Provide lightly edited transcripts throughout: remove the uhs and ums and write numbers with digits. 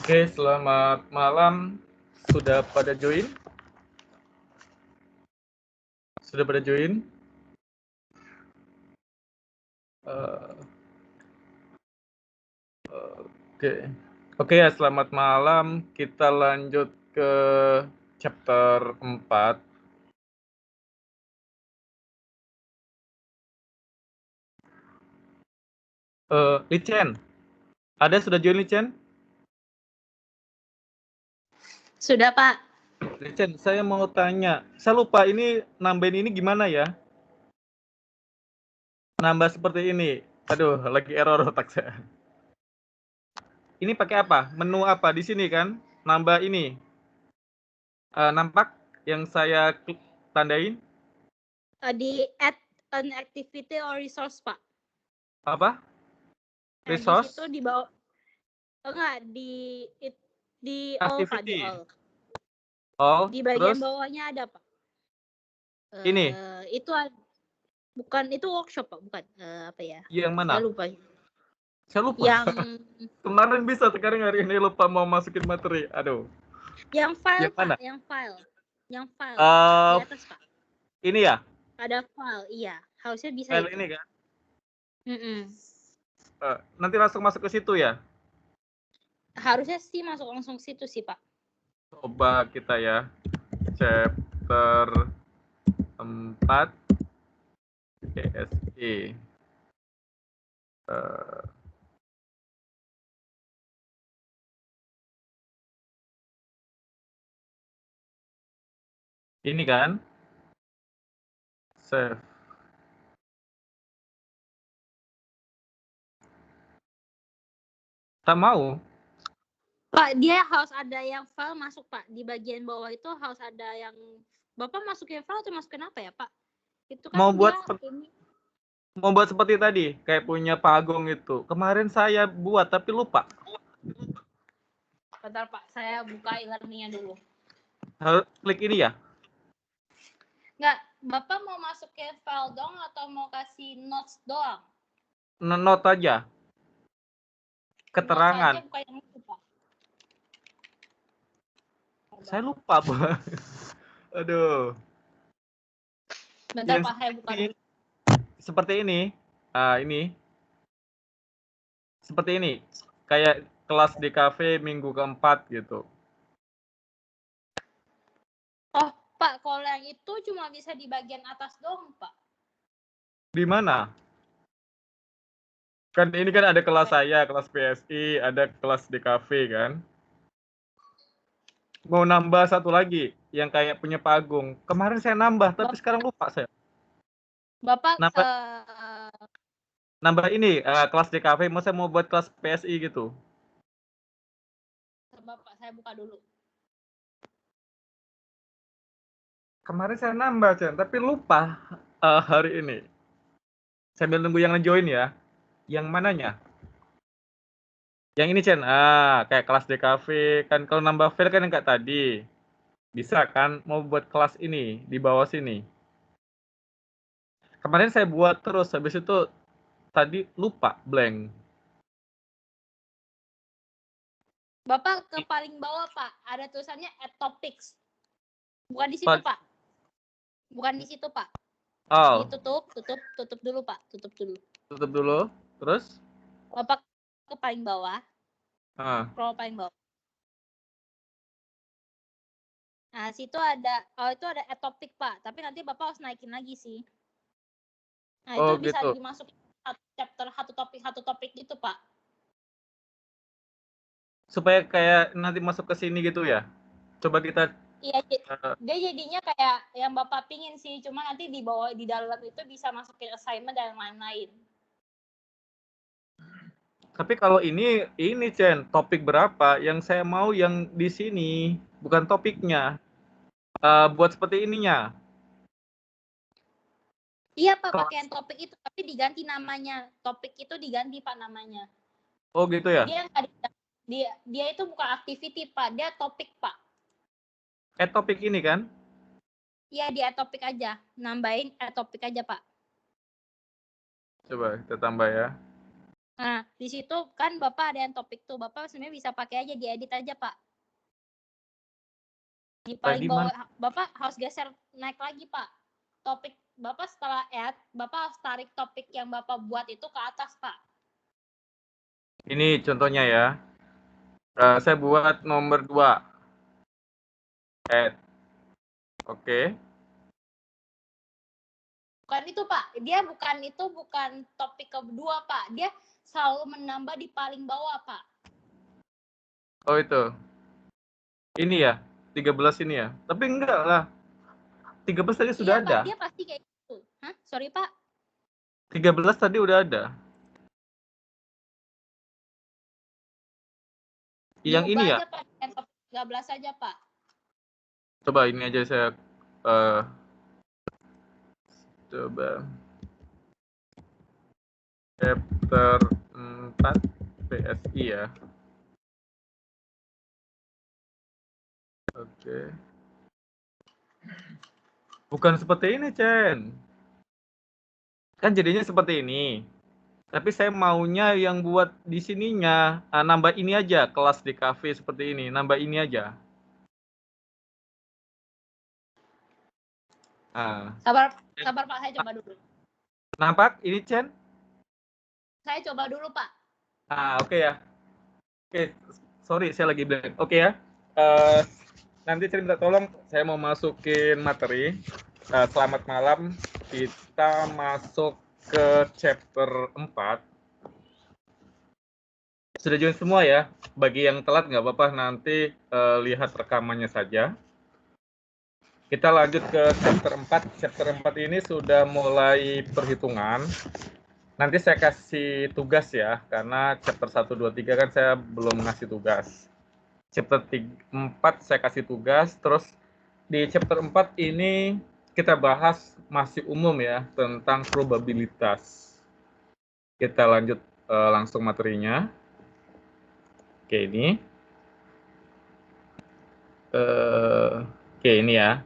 Oke, selamat malam. Sudah pada join? Sudah pada join? Oke ya, selamat malam. Kita lanjut ke chapter 4. Lichen, ada sudah join Lichen? Sudah, Pak. Lichen, saya mau tanya. Saya lupa ini nambahin ini gimana ya? Nambah seperti ini. Aduh, lagi error otak saya. Ini pakai apa? Menu apa di sini kan? Nambah ini. Nampak yang saya tandain? Di add an activity or resource, Pak. Apa? Di Resource? situ di bawah. Enggak, di all, Pak, di all. Oh, di bagian terus? bawahnya ada, Pak. Ini? Itu bukan, itu workshop, Pak, bukan. Apa ya? Yang mana? Saya lupa. Yang kemarin bisa, sekarang hari ini lupa mau masukin materi. Aduh. Yang file, yang mana? Pak. Yang file. Di atas, Pak. Ini ya? Ada file, iya. Harusnya bisa File itu. ini kan? Nanti langsung masuk ke situ ya? Harusnya sih masuk langsung situ sih, Pak. Coba kita ya. Chapter 4 PSI. Ini kan? Save. Tak mau? Pak, dia harus ada yang file masuk, Pak. Di bagian bawah itu harus ada yang... Bapak masukin file atau masukin apa ya, Pak? Itu kan mau buat seperti tadi, kayak punya Pak Agung itu. Kemarin saya buat tapi lupa. Bentar, Pak. Saya buka e-learning-nya dulu. Klik ini ya? Nggak, Bapak mau masukin file doang atau mau kasih notes doang? Note aja. Keterangan. Notes aja, bukan yang itu, Pak. Saya lupa, Pak. Aduh. Bentar, Pak. Saya buka dulu. Seperti ini. Ini. Seperti ini. Kayak kelas di kafe minggu keempat gitu. Oh, Pak, kalau yang itu cuma bisa di bagian atas doang, Pak. Di mana? Kan ini kan ada kelas saya, kelas PSI, ada kelas di kafe kan. Mau nambah satu lagi yang kayak punya Pak Agung. Kemarin saya nambah, tapi sekarang lupa saya. Bapak nambah ini kelas di kafe, mau saya mau buat kelas PSI gitu. Bapak, saya buka dulu. Kemarin saya nambah, Cen, tapi lupa hari ini. Sambil nunggu yang nge-join ya. Yang mananya? Yang ini, Cen. Kayak kelas di kafe. Kan kalau nambah file kan yang kayak tadi. Bisa kan? Mau buat kelas ini di bawah sini. Kemarin saya buat terus, habis itu tadi lupa, blank. Bapak ke paling bawah, Pak. Ada tulisannya add topics. Bukan di situ, Pak. Bukan di situ, Pak. Oh. Tutup dulu, Pak. Tutup dulu. Terus? Bapak ke paling bawah. Scroll paling bawah. Nah, situ ada, itu ada add topic, Pak. Tapi nanti Bapak harus naikin lagi sih. Nah, itu bisa dimasukin chapter satu topik gitu, Pak. Supaya kayak nanti masuk ke sini gitu ya? Coba kita... Iya, dia jadinya kayak yang Bapak pingin sih. Cuma nanti di bawah, di dalam itu bisa masukin assignment dan lain-lain. Tapi kalau ini Cen, topik berapa? Yang saya mau yang di sini, bukan topiknya. Buat seperti ininya. Iya, Pak, pakaian topik itu, tapi diganti namanya. Topik itu diganti, Pak, namanya. Oh gitu ya? Dia itu bukan activity, Pak. Dia topik, Pak. Topik ini kan? Iya, dia topik aja. Nambahin topik aja, Pak. Coba kita tambah ya. Nah, di situ kan Bapak ada yang topik tuh. Bapak sebenarnya bisa pakai aja, diedit aja, Pak. Di paling bawah, Bapak harus geser naik lagi, Pak. Topik Bapak setelah add, Bapak harus tarik topik yang Bapak buat itu ke atas, Pak. Ini contohnya ya. Saya buat nomor 2. Add. Oke. Bukan itu, Pak. Dia bukan topik kedua, Pak. Dia selalu menambah di paling bawah, Pak. Oh itu. Ini ya, 13 ini ya. Tapi enggak lah. 13 tadi sudah Iya, ada. Pak, dia pasti kayak gitu. Hah? Sorry, Pak. 13 tadi udah ada. Yang ini ya? Aja, Pak. Yang 13 aja, Pak. Coba ini aja saya coba. Chapter 4 PSI ya. Oke. Bukan seperti ini, Chen. Kan jadinya seperti ini. Tapi saya maunya yang buat di sininya. Nambah ini aja, kelas di cafe seperti ini. Nambah ini aja. Sabar, Pak. Saya coba dulu. Nampak ini, Chen? Saya coba dulu, Pak. Oke ya. Oke, sorry saya lagi blank. Oke ya. Nanti Chen minta tolong, saya mau masukin materi. Selamat malam. Kita masuk ke chapter 4. Sudah join semua ya? Bagi yang telat nggak apa-apa, nanti lihat rekamannya saja. Kita lanjut ke chapter 4. Chapter 4 ini sudah mulai perhitungan. Nanti saya kasih tugas ya, karena chapter 1, 2, 3 kan saya belum ngasih tugas. Chapter 4 saya kasih tugas, terus di chapter 4 ini kita bahas masih umum ya, tentang probabilitas. Kita lanjut langsung materinya. Oke, ini. Oke, ini ya.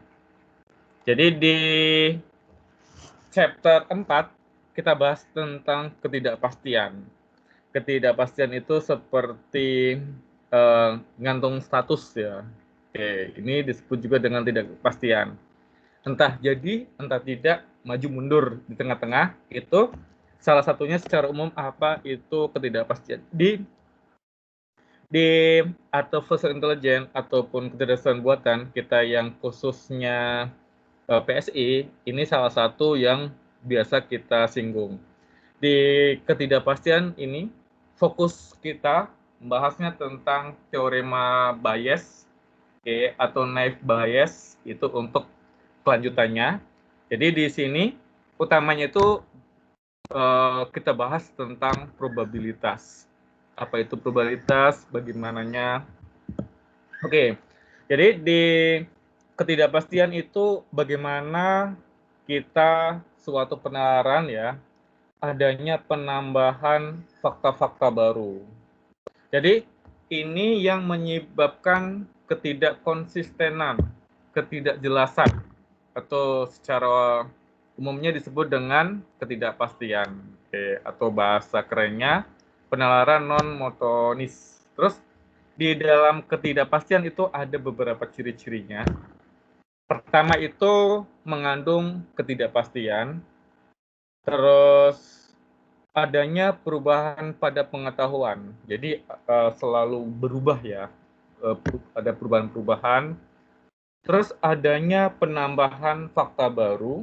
Jadi di chapter 4 kita bahas tentang ketidakpastian. Ketidakpastian itu seperti ngantung status ya. Oke, ini disebut juga dengan ketidakpastian. Entah jadi, entah tidak, maju mundur di tengah-tengah, itu salah satunya secara umum apa itu ketidakpastian. Di artificial intelligence ataupun kecerdasan buatan kita yang khususnya PSI, ini salah satu yang biasa kita singgung. Di ketidakpastian ini, fokus kita membahasnya tentang teorema Bayes, atau naive Bayes, itu untuk kelanjutannya. Jadi di sini, utamanya itu kita bahas tentang probabilitas. Apa itu probabilitas, bagaimananya. Oke, jadi di ketidakpastian itu bagaimana kita suatu penalaran ya, adanya penambahan fakta-fakta baru. Jadi ini yang menyebabkan ketidakkonsistenan, ketidakjelasan, atau secara umumnya disebut dengan ketidakpastian, atau bahasa kerennya penalaran non-motonis. Terus di dalam ketidakpastian itu ada beberapa ciri-cirinya. Pertama itu mengandung ketidakpastian, terus adanya perubahan pada pengetahuan. Jadi selalu berubah ya, ada perubahan-perubahan. Terus adanya penambahan fakta baru,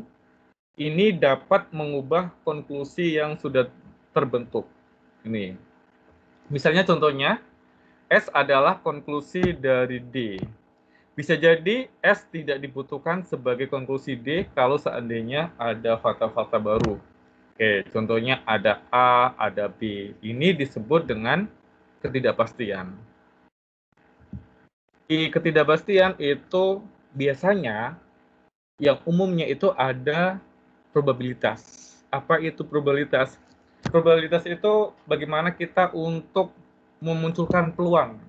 ini dapat mengubah konklusi yang sudah terbentuk. Ini, misalnya contohnya, S adalah konklusi dari D. Bisa jadi S tidak dibutuhkan sebagai konklusi D kalau seandainya ada fakta-fakta baru. Oke, contohnya ada A, ada B. Ini disebut dengan ketidakpastian. Di ketidakpastian itu biasanya yang umumnya itu ada probabilitas. Apa itu probabilitas? probabilitas itu bagaimana kita untuk memunculkan peluang.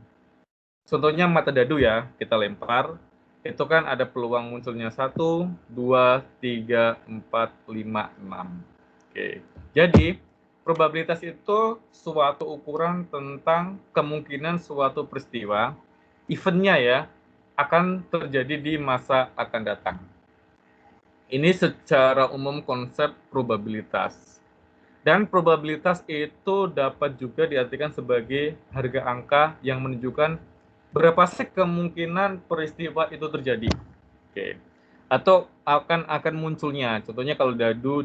Contohnya mata dadu ya, kita lempar, itu kan ada peluang munculnya 1, 2, 3, 4, 5, 6. Oke, jadi probabilitas itu suatu ukuran tentang kemungkinan suatu peristiwa, eventnya ya, akan terjadi di masa akan datang. Ini secara umum konsep probabilitas. Dan probabilitas itu dapat juga diartikan sebagai harga angka yang menunjukkan berapa sih kemungkinan peristiwa itu terjadi. Oke. Atau akan munculnya. Contohnya kalau dadu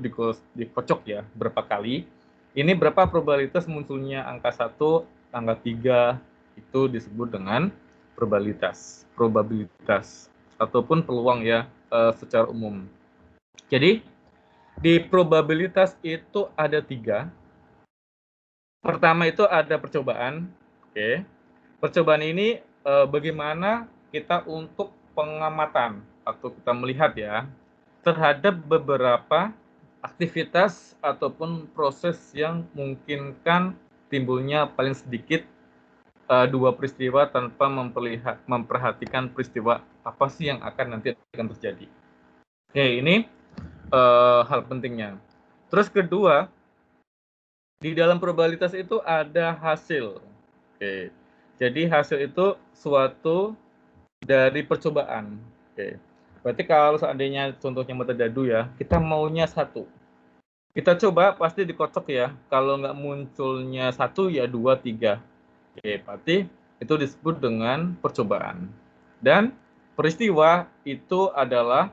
dikocok ya, berapa kali. Ini berapa probabilitas munculnya angka 1, angka 3, itu disebut dengan probabilitas. Probabilitas. Ataupun peluang ya, secara umum. Jadi, di probabilitas itu ada 3. Pertama itu ada percobaan. Oke. Percobaan ini bagaimana kita untuk pengamatan atau kita melihat ya terhadap beberapa aktivitas ataupun proses yang memungkinkan timbulnya paling sedikit 2 peristiwa tanpa memperhatikan peristiwa apa sih yang nanti akan terjadi. Oke, ini hal pentingnya. Terus kedua, di dalam probabilitas itu ada hasil. Oke. Jadi hasil itu suatu dari percobaan. Oke. Berarti kalau seandainya contohnya mata dadu ya, kita maunya 1. Kita coba pasti dikocok ya. Kalau nggak munculnya 1 ya 2, 3. Oke, berarti itu disebut dengan percobaan. Dan peristiwa itu adalah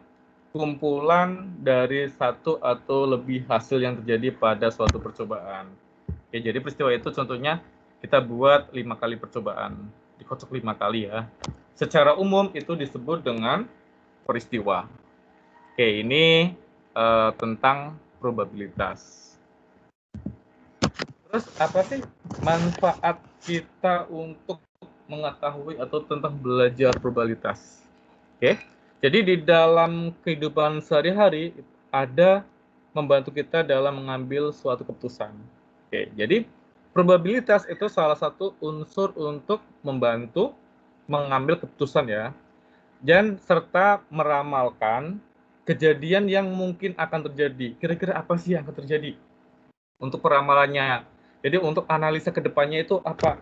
kumpulan dari 1 atau lebih hasil yang terjadi pada suatu percobaan. Oke, jadi peristiwa itu contohnya kita buat 5 kali percobaan, dikocok 5 kali ya. Secara umum itu disebut dengan peristiwa. Oke, ini tentang probabilitas. Terus apa sih manfaat kita untuk mengetahui atau tentang belajar probabilitas? Oke, jadi di dalam kehidupan sehari-hari ada membantu kita dalam mengambil suatu keputusan. Oke, jadi probabilitas itu salah satu unsur untuk membantu mengambil keputusan ya, dan serta meramalkan kejadian yang mungkin akan terjadi. Kira-kira apa sih yang akan terjadi? Untuk peramalannya. Jadi untuk analisa kedepannya itu apa?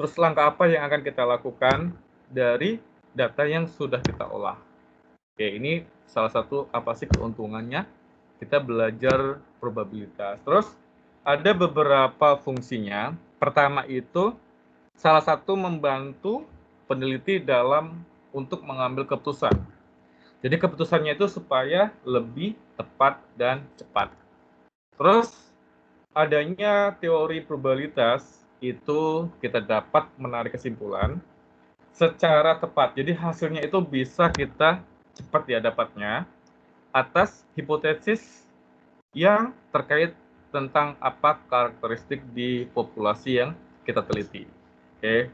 Terus langkah apa yang akan kita lakukan dari data yang sudah kita olah. Oke, ini salah satu apa sih keuntungannya kita belajar probabilitas. Terus ada beberapa fungsinya. Pertama itu salah satu membantu peneliti dalam untuk mengambil keputusan. Jadi keputusannya itu supaya lebih tepat dan cepat. Terus adanya teori probabilitas itu kita dapat menarik kesimpulan secara tepat. Jadi hasilnya itu bisa kita cepat ya dapatnya atas hipotesis yang terkait tentang apa karakteristik di populasi yang kita teliti. Oke.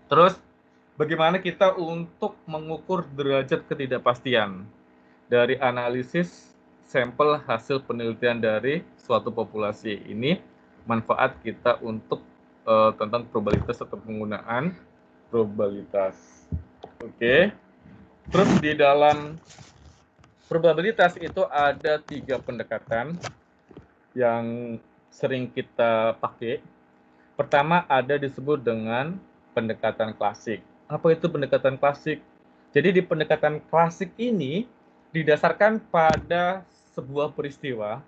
Terus bagaimana kita untuk mengukur derajat ketidakpastian dari analisis sampel hasil penelitian dari suatu populasi. Ini manfaat kita untuk tentang probabilitas atau penggunaan probabilitas. Oke. Terus di dalam probabilitas itu ada 3 pendekatan yang sering kita pakai. Pertama ada disebut dengan pendekatan klasik. Apa itu pendekatan klasik? Jadi di pendekatan klasik ini didasarkan pada sebuah peristiwa,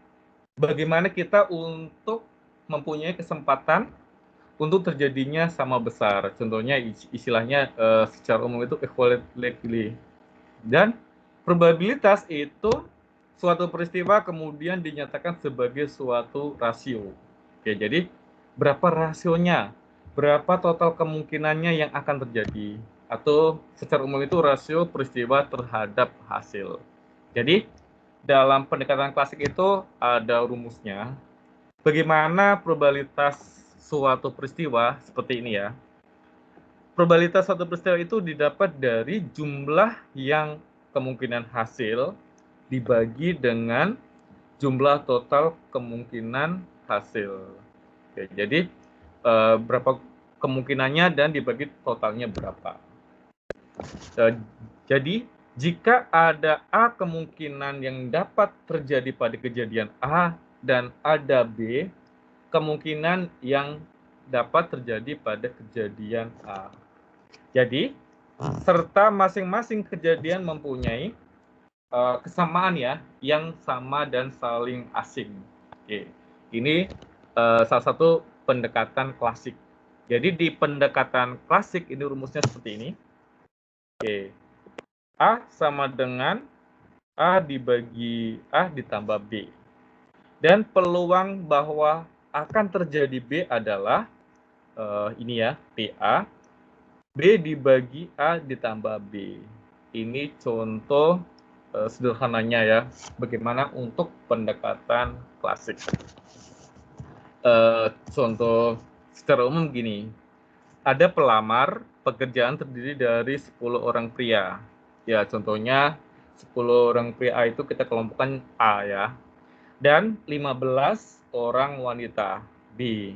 bagaimana kita untuk mempunyai kesempatan untuk terjadinya sama besar. Contohnya istilahnya secara umum itu equality likely. Dan probabilitas itu suatu peristiwa kemudian dinyatakan sebagai suatu rasio. Oke, jadi berapa rasionya? Berapa total kemungkinannya yang akan terjadi? Atau secara umum itu rasio peristiwa terhadap hasil. Jadi dalam pendekatan klasik itu ada rumusnya. Bagaimana probabilitas suatu peristiwa seperti ini ya. Probabilitas suatu peristiwa itu didapat dari jumlah yang kemungkinan hasil dibagi dengan jumlah total kemungkinan hasil. Oke, jadi berapa kemungkinannya dan dibagi totalnya berapa. Jadi jika ada A kemungkinan yang dapat terjadi pada kejadian A dan ada B kemungkinan yang dapat terjadi pada kejadian A. Jadi serta masing-masing kejadian mempunyai kesamaan ya, yang sama dan saling asing. Oke, ini salah satu pendekatan klasik. Jadi di pendekatan klasik ini rumusnya seperti ini. Oke, A sama dengan A dibagi A ditambah B. Dan peluang bahwa akan terjadi B adalah ini ya, PA. B dibagi A ditambah B. Ini contoh sederhananya ya, bagaimana untuk pendekatan klasik. Contoh secara umum gini, ada pelamar, pekerjaan terdiri dari 10 orang pria. Ya, contohnya 10 orang pria itu kita kelompokkan A ya. Dan 15 orang wanita B.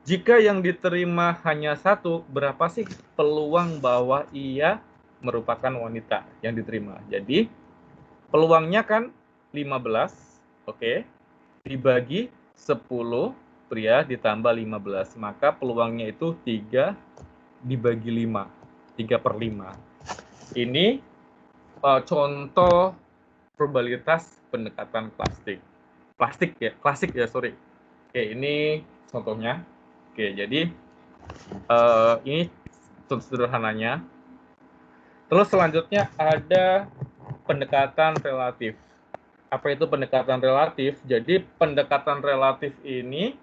Jika yang diterima hanya satu, berapa sih peluang bahwa ia merupakan wanita yang diterima? Jadi, peluangnya kan 15, oke, dibagi 10 pria ditambah 15. Maka peluangnya itu 3 dibagi 5, 3/5. Ini contoh probabilitas pendekatan klasik ya, sorry. Oke, ini contohnya. Oke, jadi ini contoh sederhananya. Terus selanjutnya ada pendekatan relatif. Apa itu pendekatan relatif? Jadi pendekatan relatif ini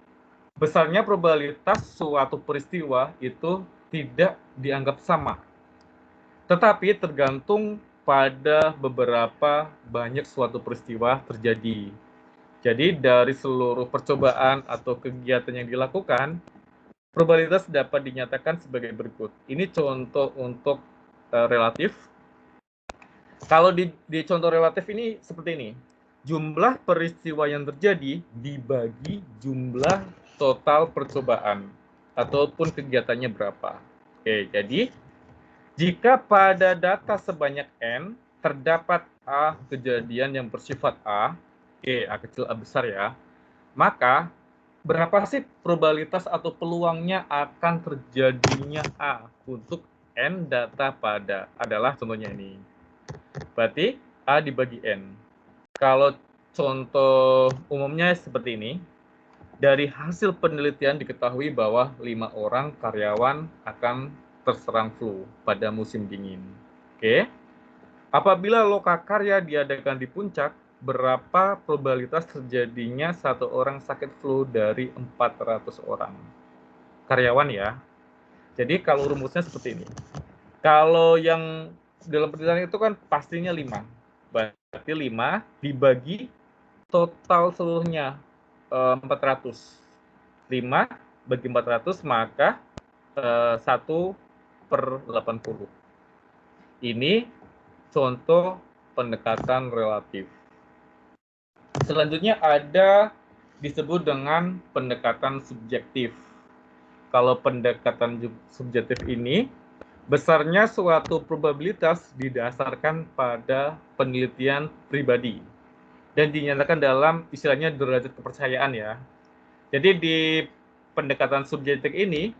besarnya probabilitas suatu peristiwa itu tidak dianggap sama. Tetapi tergantung pada beberapa banyak suatu peristiwa terjadi. Jadi dari seluruh percobaan atau kegiatan yang dilakukan, probabilitas dapat dinyatakan sebagai berikut. Ini contoh untuk relatif. Kalau di contoh relatif ini seperti ini. Jumlah peristiwa yang terjadi dibagi jumlah total percobaan ataupun kegiatannya berapa. Oke, jadi jika pada data sebanyak N terdapat A kejadian yang bersifat A, oke, A kecil A besar ya, maka berapa sih probabilitas atau peluangnya akan terjadinya A untuk N data pada adalah contohnya ini. Berarti A dibagi N. Kalau contoh umumnya seperti ini, dari hasil penelitian diketahui bahwa 5 orang karyawan akan terserang flu pada musim dingin. Oke. Apabila lokakarya diadakan di puncak, berapa probabilitas terjadinya satu orang sakit flu dari 400 orang karyawan ya. Jadi kalau rumusnya seperti ini. Kalau yang dalam penelitian itu kan pastinya 5. Berarti 5 dibagi total seluruhnya 400. 5 bagi 400 maka 1/80. Ini contoh pendekatan relatif. Selanjutnya ada disebut dengan pendekatan subjektif. Kalau pendekatan subjektif ini, besarnya suatu probabilitas didasarkan pada penelitian pribadi dan dinyatakan dalam istilahnya derajat kepercayaan ya. Jadi di pendekatan subjektif ini,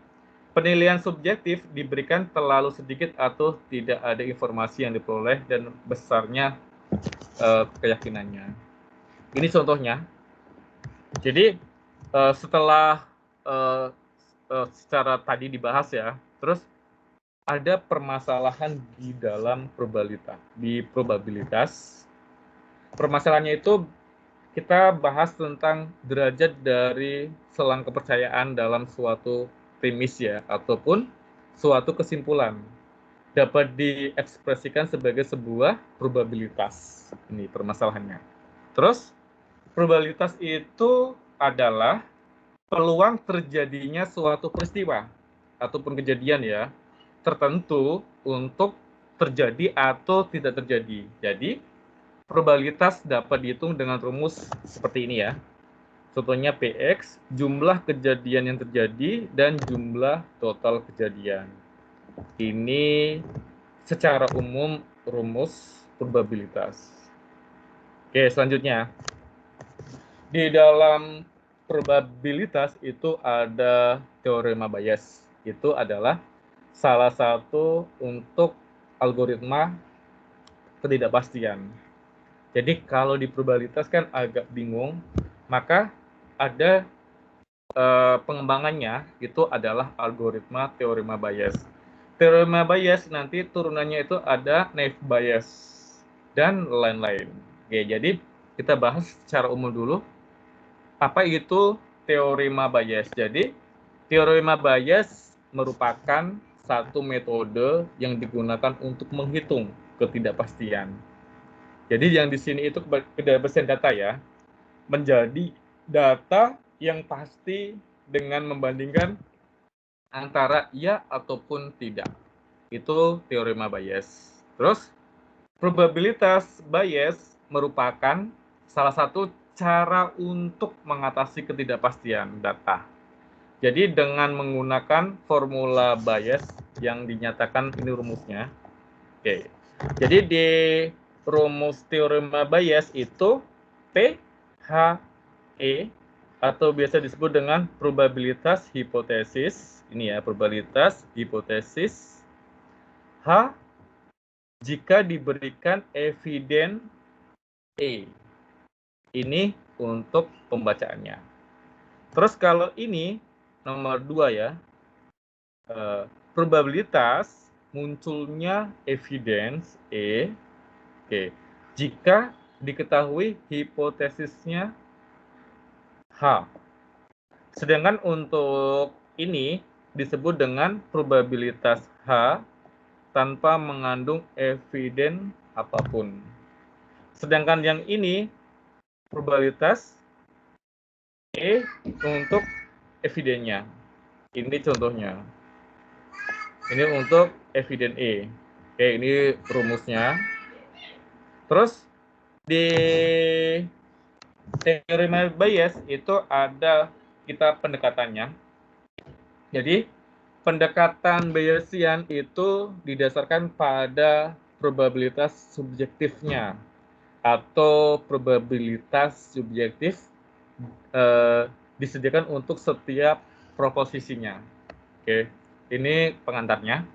penilaian subjektif diberikan terlalu sedikit atau tidak ada informasi yang diperoleh dan besarnya keyakinannya. Ini contohnya. Jadi setelah secara tadi dibahas ya, terus ada permasalahan di dalam probabilitas. Permasalahannya itu kita bahas tentang derajat dari selang kepercayaan dalam suatu premis ya, ataupun suatu kesimpulan. Dapat diekspresikan sebagai sebuah probabilitas. Ini permasalahannya. Terus, probabilitas itu adalah peluang terjadinya suatu peristiwa ataupun kejadian ya, tertentu untuk terjadi atau tidak terjadi. Jadi, probabilitas dapat dihitung dengan rumus seperti ini ya. Contohnya PX, jumlah kejadian yang terjadi dan jumlah total kejadian. Ini secara umum rumus probabilitas. Oke, selanjutnya. Di dalam probabilitas itu ada teorema Bayes. Itu adalah salah satu untuk algoritma ketidakpastian. Jadi kalau di probabilitas kan agak bingung, maka ada pengembangannya itu adalah algoritma teorema Bayes. Teorema Bayes nanti turunannya itu ada naive Bayes dan lain-lain. Oke, jadi kita bahas secara umum dulu. Apa itu teorema Bayes? Jadi teorema Bayes merupakan satu metode yang digunakan untuk menghitung ketidakpastian. Jadi yang di sini itu ketidakpastian data ya, menjadi data yang pasti dengan membandingkan antara iya ataupun tidak. Itu teorema Bayes. Terus probabilitas Bayes merupakan salah satu cara untuk mengatasi ketidakpastian data. Jadi dengan menggunakan formula Bayes yang dinyatakan ini rumusnya. Oke. Jadi di rumus teorema Bayes itu P, H, E atau biasa disebut dengan probabilitas hipotesis. Ini ya, probabilitas hipotesis H jika diberikan eviden E. Ini untuk pembacaannya. Terus kalau ini nomor 2 ya, probabilitas munculnya evidence E, oke, jika diketahui hipotesisnya H. Sedangkan untuk ini disebut dengan probabilitas H tanpa mengandung eviden apapun. Sedangkan yang ini probabilitas E untuk evidennya. Ini contohnya. Ini untuk eviden E. Oke, ini rumusnya. Terus di teorema Bayes itu ada kita pendekatannya. Jadi pendekatan Bayesian itu didasarkan pada probabilitas subjektifnya atau probabilitas subjektif disediakan untuk setiap proposisinya. Oke, ini pengantarnya.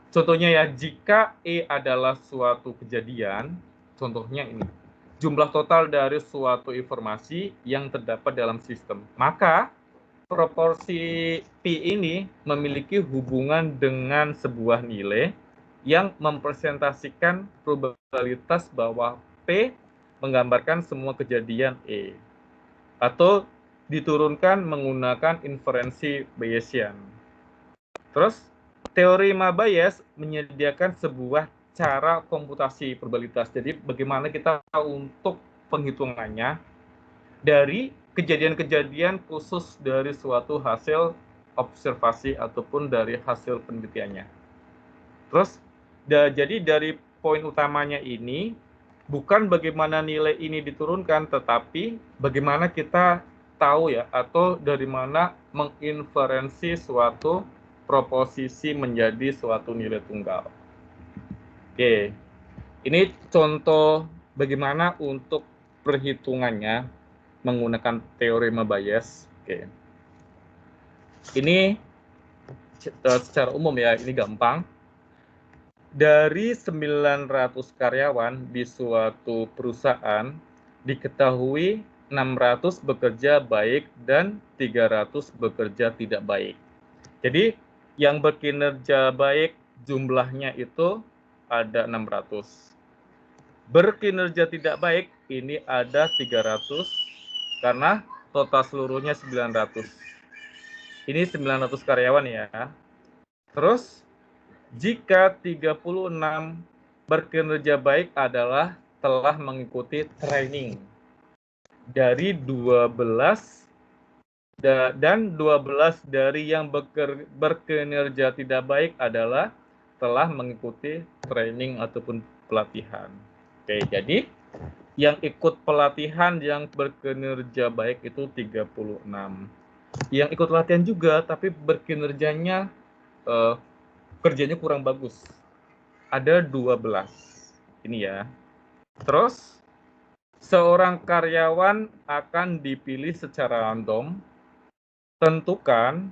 Contohnya ya, jika E adalah suatu kejadian, contohnya ini, jumlah total dari suatu informasi yang terdapat dalam sistem, maka proporsi P ini memiliki hubungan dengan sebuah nilai yang mempresentasikan probabilitas bahwa P menggambarkan semua kejadian E, atau diturunkan menggunakan inferensi Bayesian. Terus, teorema Bayes menyediakan sebuah cara komputasi probabilitas. Jadi, bagaimana kita untuk penghitungannya dari kejadian-kejadian khusus dari suatu hasil observasi ataupun dari hasil penelitiannya. Terus, jadi dari poin utamanya ini, bukan bagaimana nilai ini diturunkan, tetapi bagaimana kita tahu ya, atau dari mana menginferensi suatu proposisi menjadi suatu nilai tunggal. Oke, ini contoh bagaimana untuk perhitungannya menggunakan teorema Bayes. Oke, ini secara umum ya, ini gampang. Dari 900 karyawan di suatu perusahaan, diketahui 600 bekerja baik dan 300 bekerja tidak baik. Jadi, yang berkinerja baik jumlahnya itu ada 600. Berkinerja tidak baik ini ada 300 karena total seluruhnya 900. Ini 900 karyawan ya. Terus jika 36 berkinerja baik adalah telah mengikuti training dari 12 dan 12 dari yang berkinerja tidak baik adalah telah mengikuti training ataupun pelatihan. Oke, jadi Yang ikut pelatihan yang berkinerja baik itu 36. Yang ikut latihan juga tapi berkinerjanya kerjanya kurang bagus, ada 12. Ini ya. Terus seorang karyawan akan dipilih secara random. Tentukan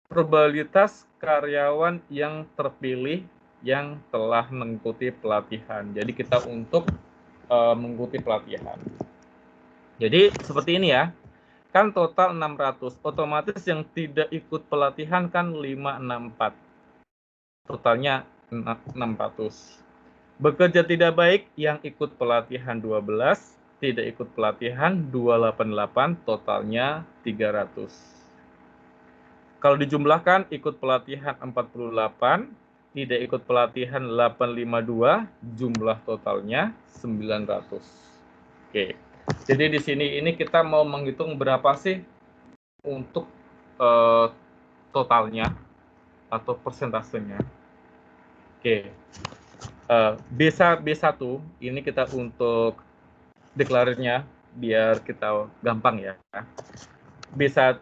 probabilitas karyawan yang terpilih yang telah mengikuti pelatihan. Jadi kita untuk mengikuti pelatihan. Jadi seperti ini ya. Kan total 600. Otomatis yang tidak ikut pelatihan kan 564. Totalnya 600. Bekerja tidak baik yang ikut pelatihan 12, tidak ikut pelatihan 288, totalnya 300. Kalau dijumlahkan ikut pelatihan 48, tidak ikut pelatihan 852, jumlah totalnya 900. Oke. Jadi di sini ini kita mau menghitung berapa sih untuk totalnya atau persentasenya. Oke. B1 ini kita untuk deklarasinya biar kita gampang ya. B1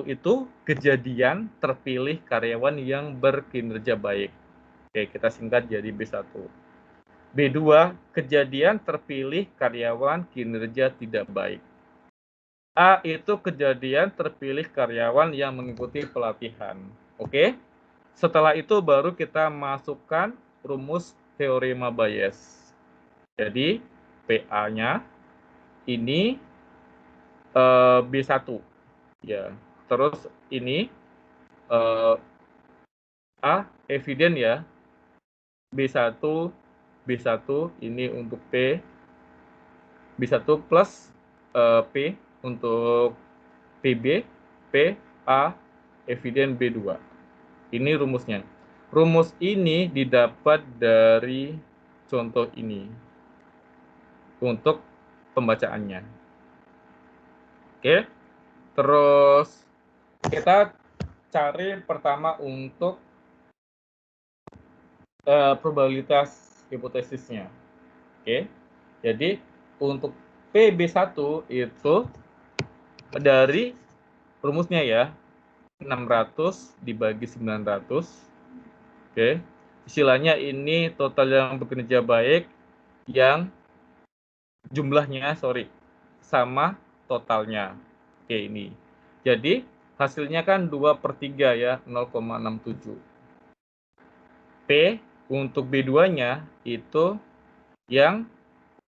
itu kejadian terpilih karyawan yang berkinerja baik. Oke, kita singkat jadi B1. B2 kejadian terpilih karyawan kinerja tidak baik. A itu kejadian terpilih karyawan yang mengikuti pelatihan. Oke. Setelah itu baru kita masukkan rumus teorema Bayes. Jadi PA-nya ini B1 ya. Terus ini A eviden ya. B1 ini untuk P, B1 plus P untuk PB, P, A, eviden B2. Ini rumusnya. Rumus ini didapat dari contoh ini untuk pembacaannya. Oke. Terus kita cari pertama untuk probabilitas hipotesisnya. Oke. Jadi untuk PB1 itu dari rumusnya ya, 600 dibagi 900. Oke. Istilahnya ini total yang bekerja baik yang jumlahnya sama totalnya. Oke, ini. Jadi hasilnya kan 2/3 ya, 0,67. P untuk B2-nya itu yang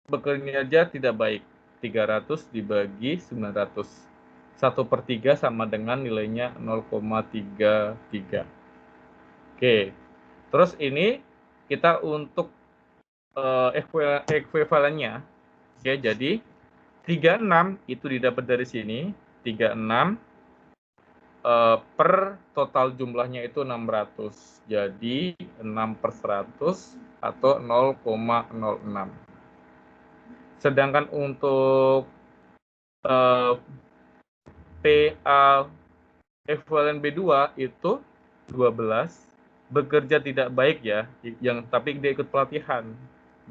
bekerja tidak baik, 300 dibagi 900. 1/3 sama dengan nilainya 0,33. Oke, terus ini kita untuk ekuivalennya. Oke, jadi 36 itu didapat dari sini, 36 per total jumlahnya itu 600. Jadi 6/100 atau 0,06. Sedangkan untuk PA ekuivalen B2 itu 12, bekerja tidak baik ya, yang tapi dia ikut pelatihan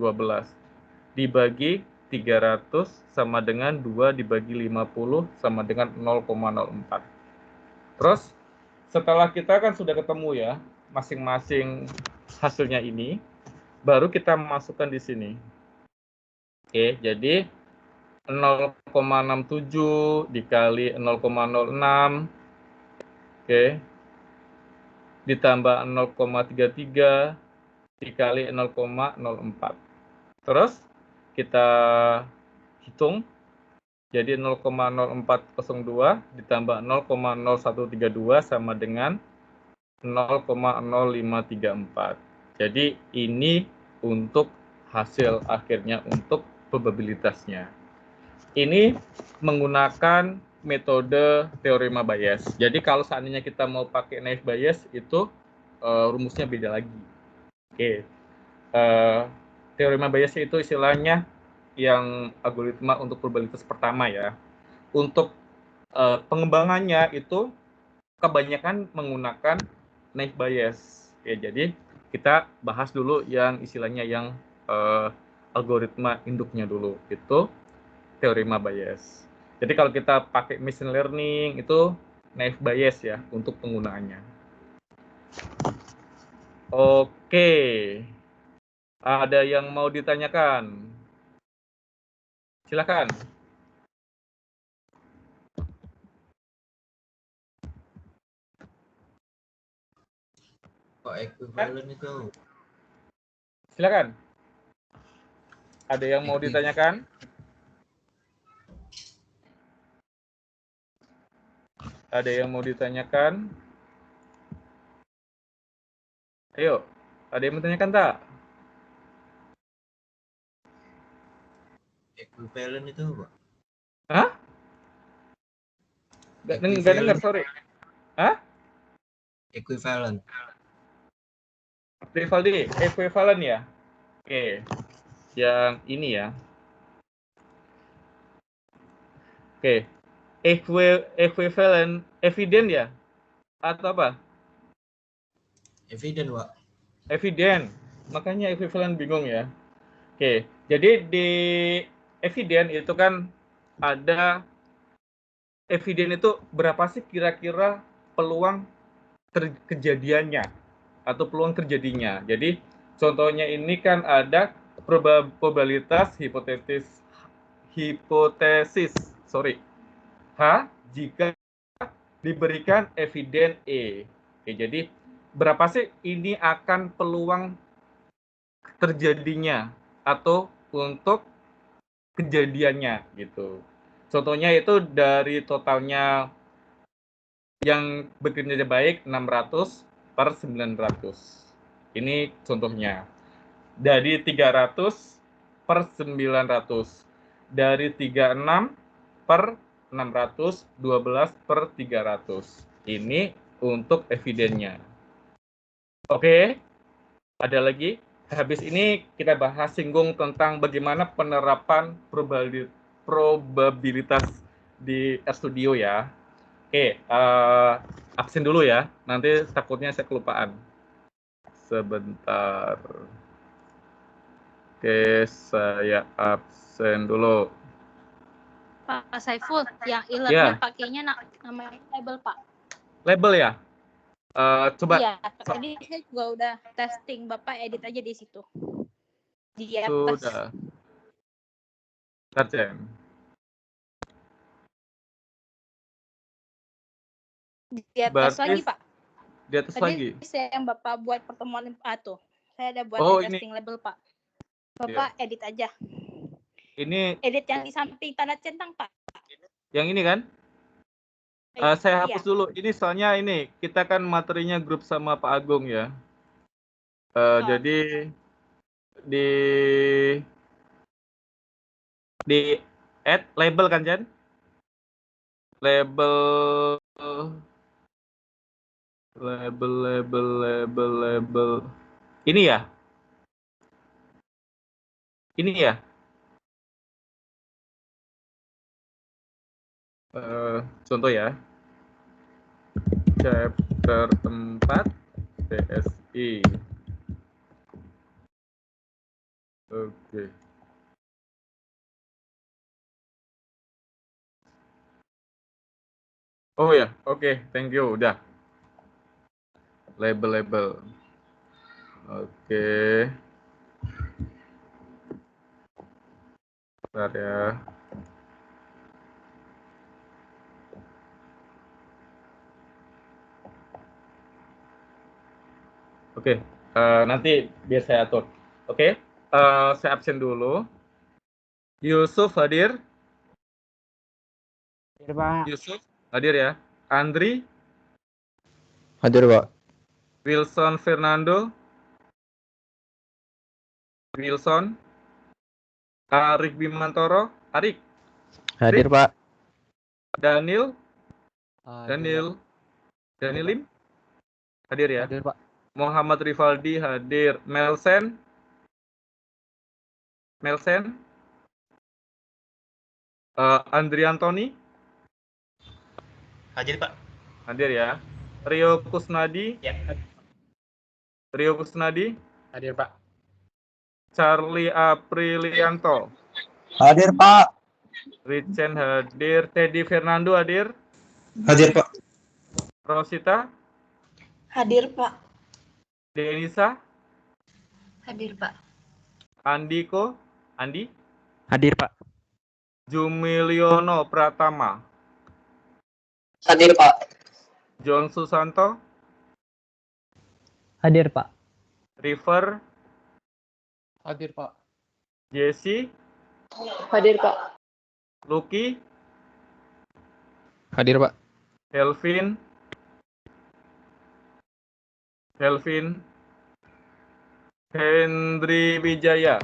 12 dibagi 300 sama dengan 2 dibagi 50 sama dengan 0,04. Terus setelah kita kan sudah ketemu ya masing-masing hasilnya ini, baru kita masukkan di sini. Oke, jadi 0,67 dikali 0,06, oke, ditambah 0,33 dikali 0,04. Terus kita hitung, jadi 0,0402 ditambah 0,0132 sama dengan 0,0534. Jadi ini untuk hasil akhirnya untuk probabilitasnya. Ini menggunakan metode teorema Bayes. Jadi kalau seandainya kita mau pakai naive Bayes itu rumusnya beda lagi. Oke. Teorema Bayes itu istilahnya yang algoritma untuk probabilitas pertama ya. Untuk pengembangannya itu kebanyakan menggunakan naive Bayes. Oke, jadi kita bahas dulu yang istilahnya yang algoritma induknya dulu. Itu teorema bias. Jadi kalau kita pakai machine learning itu naive bias ya untuk penggunaannya. Oke. Ada yang mau ditanyakan? Silakan. Pak, equivalent itu Silakan. Ada yang mau ditanyakan? Ada yang mau ditanyakan? Ayo, ada yang mau ditanyakan tak? equivalent itu Pak. Hah? Gak dengar, sorry. Hah? Equivalent. Equivalent ya? Oke. Yang ini ya. Oke. Equivalent, evident ya? Atau apa? Evident Pak. Evident. Makanya equivalent bingung ya. Oke. Jadi di evident itu kan ada evident itu berapa sih kira-kira peluang kejadiannya atau peluang terjadinya. Jadi contohnya ini kan ada probabilitas hipotesis H jika diberikan eviden E. Oke, jadi berapa sih ini akan peluang terjadinya atau untuk kejadiannya gitu. Contohnya itu dari totalnya yang bekerja baik 600 per 900. Ini contohnya. Dari 300 per 900. Dari 36 per 600, 12 per 300. Ini untuk evidennya. Oke, ada lagi? Habis ini kita bahas singgung tentang bagaimana penerapan probabilitas di RStudio ya. Oke, absen dulu ya. Nanti takutnya saya kelupaan. Sebentar. Oke, saya absen dulu. Pak Saiful, yang Ya. ilernya pakainya namanya label Pak. Label ya? Coba. Iya, tadi saya juga udah testing, Bapak edit aja di situ. Di atas. Sudah. Sarjen. Di atas Berarti lagi, Pak. Di atas Tadi lagi. saya yang Bapak buat pertemuan tuh. Saya ada buat testing label, Pak. Bapak edit aja. Ini edit yang di samping tanda centang, Pak. Yang ini kan? Saya hapus dulu. Ini soalnya ini kita kan materinya grup sama Pak Agung ya. Jadi di add label kan, Jan? Label ini ya? Ini ya? Contoh ya. Chapter 4 PSI. Oke. Oh ya, oke, thank you, udah. Label. Oke. Bentar ya. Oke, nanti biar saya atur. Oke, saya absen dulu. Yusuf hadir? Hadir, Pak. Yusuf hadir ya. Andri? Hadir, Pak. Wilson Fernando? Wilson? Arik Bimantoro? Arik? Hadir, Pak. Daniel? Hadir, Daniel Lim? Hadir ya. Hadir, Pak. Muhammad Rivaldi hadir. Melsen? Andri Antoni? Hadir, Pak. Hadir ya. Rio Kusnadi? Ya. Rio Kusnadi? Hadir, Pak. Charlie Aprilianto. Hadir, Pak. Richen hadir. Teddy Fernando hadir. Hadir, Pak. Rosita. Hadir, Pak. Denisa. Hadir, Pak. Andiko. Andi. Hadir, Pak. Jumiliono Pratama. Hadir, Pak. John Susanto. Hadir, Pak. River. Hadir, Pak. Jesse. Hadir, Pak. Lucky. Hadir, Pak. Helvin. Hendry Wijaya.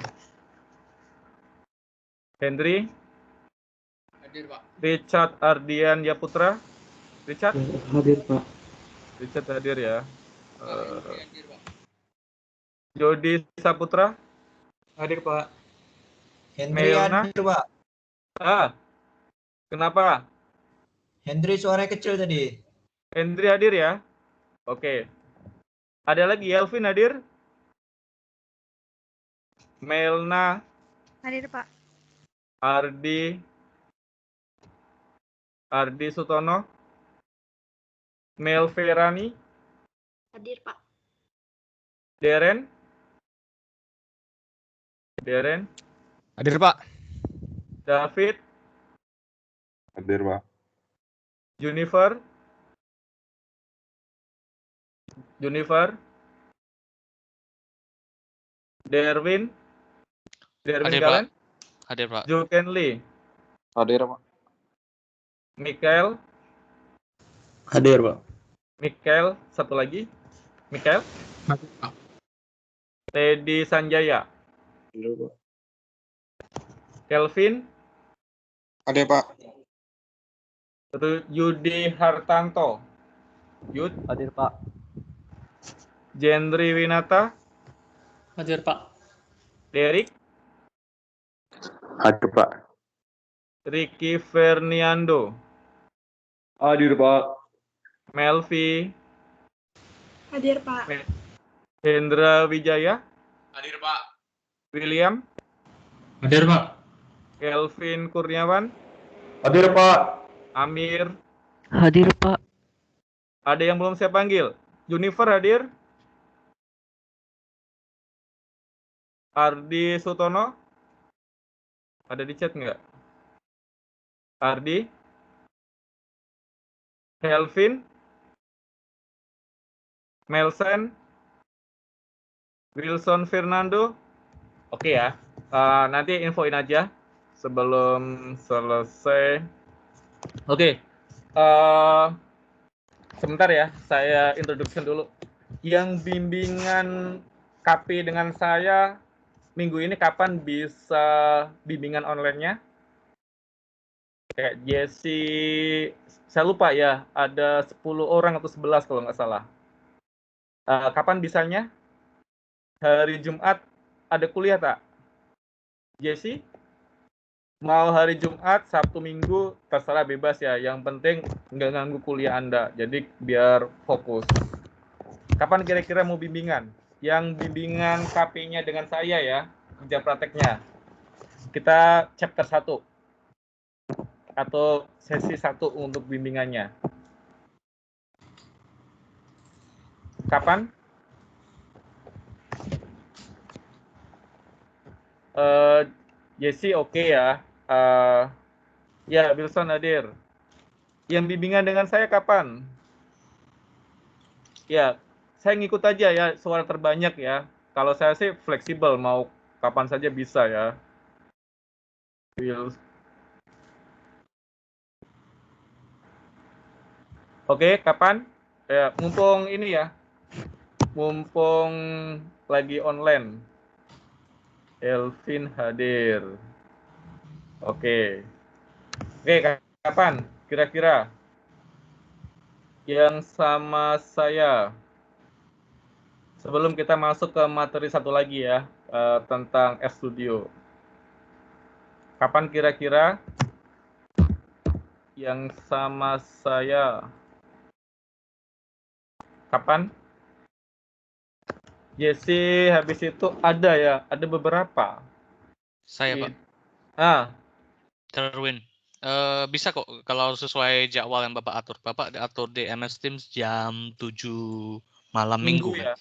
Hendry. Hadir, Pak. Richard Ardian Yaputra. Richard. Hadir, Pak. Richard hadir ya. Hadir, Pak. Jody Saputra. Hadir, Pak. Henry Melna. hadir, Pak. Kenapa? Henry suaranya kecil tadi. Hendry hadir ya. Oke. Ada lagi Elvin hadir. Melna. Hadir, Pak. Ardi Sutono. Mel Ferani. Hadir, Pak. Deren. Hadir, Pak. David. Hadir, Pak. Junifer. Derwin. Hadir, kalian? Hadir, Pak. Julken Lee. Hadir, Pak. Mikael. Hadir, Pak. Mikael, satu lagi. Mikael. Hadir, Pak. Teddy Sanjaya. Hadir, Pak. Kelvin. Hadir, Pak. Yudi Hartanto. Hadir, Pak. Jendri Winata. Hadir, Pak. Derek. Hadir, Pak. Ricky Ferniando. Hadir, Pak. Melvi. Hadir, Pak. Hendra Wijaya. Hadir, Pak. William. Hadir, Pak. Kelvin Kurniawan. Hadir, Pak. Amir. Hadir, Pak. Ada yang belum saya panggil? Junifer hadir. Ardi Sutono. Ada di chat nggak? Ardi. Kelvin. Melsen. Wilson Fernando. Oke ya. Nanti infoin aja sebelum selesai. Oke. Sebentar ya, saya introduction dulu. Yang bimbingan KP dengan saya minggu ini kapan bisa bimbingan online-nya? Kayak Jesse, saya lupa ya, ada 10 orang atau 11 kalau nggak salah. Kapan bisanya? Hari Jumat ada kuliah tak? Jesse? Mau hari Jumat, Sabtu, Minggu, terserah bebas ya. Yang penting nggak ganggu kuliah Anda. Jadi biar fokus. Kapan kira-kira mau bimbingan? Yang bimbingan KP-nya dengan saya ya, kerja prakteknya. Kita chapter 1. Atau sesi 1 untuk bimbingannya. Kapan? Jesse oke ya. Ya, Wilson hadir. Yang bimbingan dengan saya kapan? Ya, saya ngikut aja ya, suara terbanyak ya. Kalau saya sih fleksibel, mau kapan saja bisa ya. Oke, kapan? Ya, mumpung ini ya. Mumpung lagi online. Elvin hadir. Oke, kapan kira-kira yang sama saya? Sebelum kita masuk ke materi satu lagi ya, tentang RStudio. Kapan kira-kira yang sama saya? Kapan? Jesse, habis itu ada ya, ada beberapa. Saya, Pak. Ah, Terwin. Bisa kok kalau sesuai jadwal yang Bapak atur. Bapak atur di MS Teams jam 7 malam Minggu Minggu kan? ya.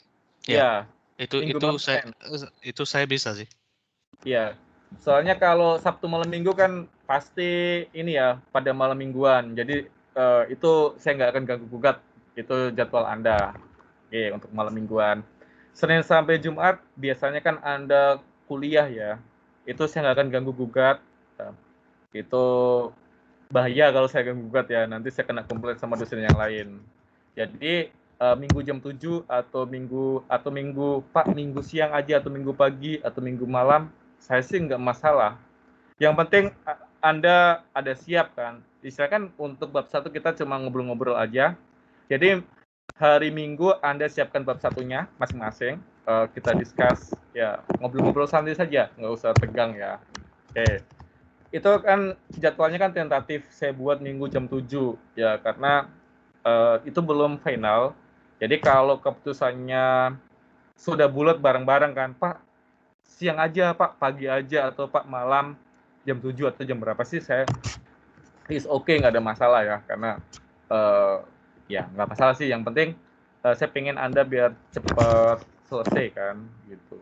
Ya, Ya, itu Minggu itu malam saya Senin. itu saya bisa sih. Iya. Soalnya kalau Sabtu malam Minggu kan pasti ini ya pada malam mingguan. Jadi itu saya nggak akan ganggu gugat. Itu jadwal Anda. Oke, untuk malam mingguan. Senin sampai Jumat biasanya kan Anda kuliah ya. Itu saya nggak akan ganggu gugat. Itu bahaya kalau saya ganggu gugat ya. Nanti saya kena komplain sama dosen yang lain. Jadi minggu jam 7 atau minggu Pak, minggu siang aja atau minggu pagi atau minggu malam, saya sih nggak masalah. Yang penting Anda ada siap kan. Misalkan untuk bab 1 kita cuma ngobrol-ngobrol aja. Jadi hari Minggu Anda siapkan bab 1-nya masing-masing. Kita discuss ya, ngobrol-ngobrol santai saja, nggak usah tegang ya. Oke. Itu kan jadwalnya kan tentatif saya buat Minggu jam 7 ya, karena itu belum final. Jadi kalau keputusannya sudah bulat bareng-bareng kan, Pak, siang aja, Pak, pagi aja, atau Pak malam jam 7 atau jam berapa sih, saya is okay, nggak ada masalah ya, karena ya nggak masalah sih. Yang penting saya pengen Anda biar cepat selesai kan, gitu.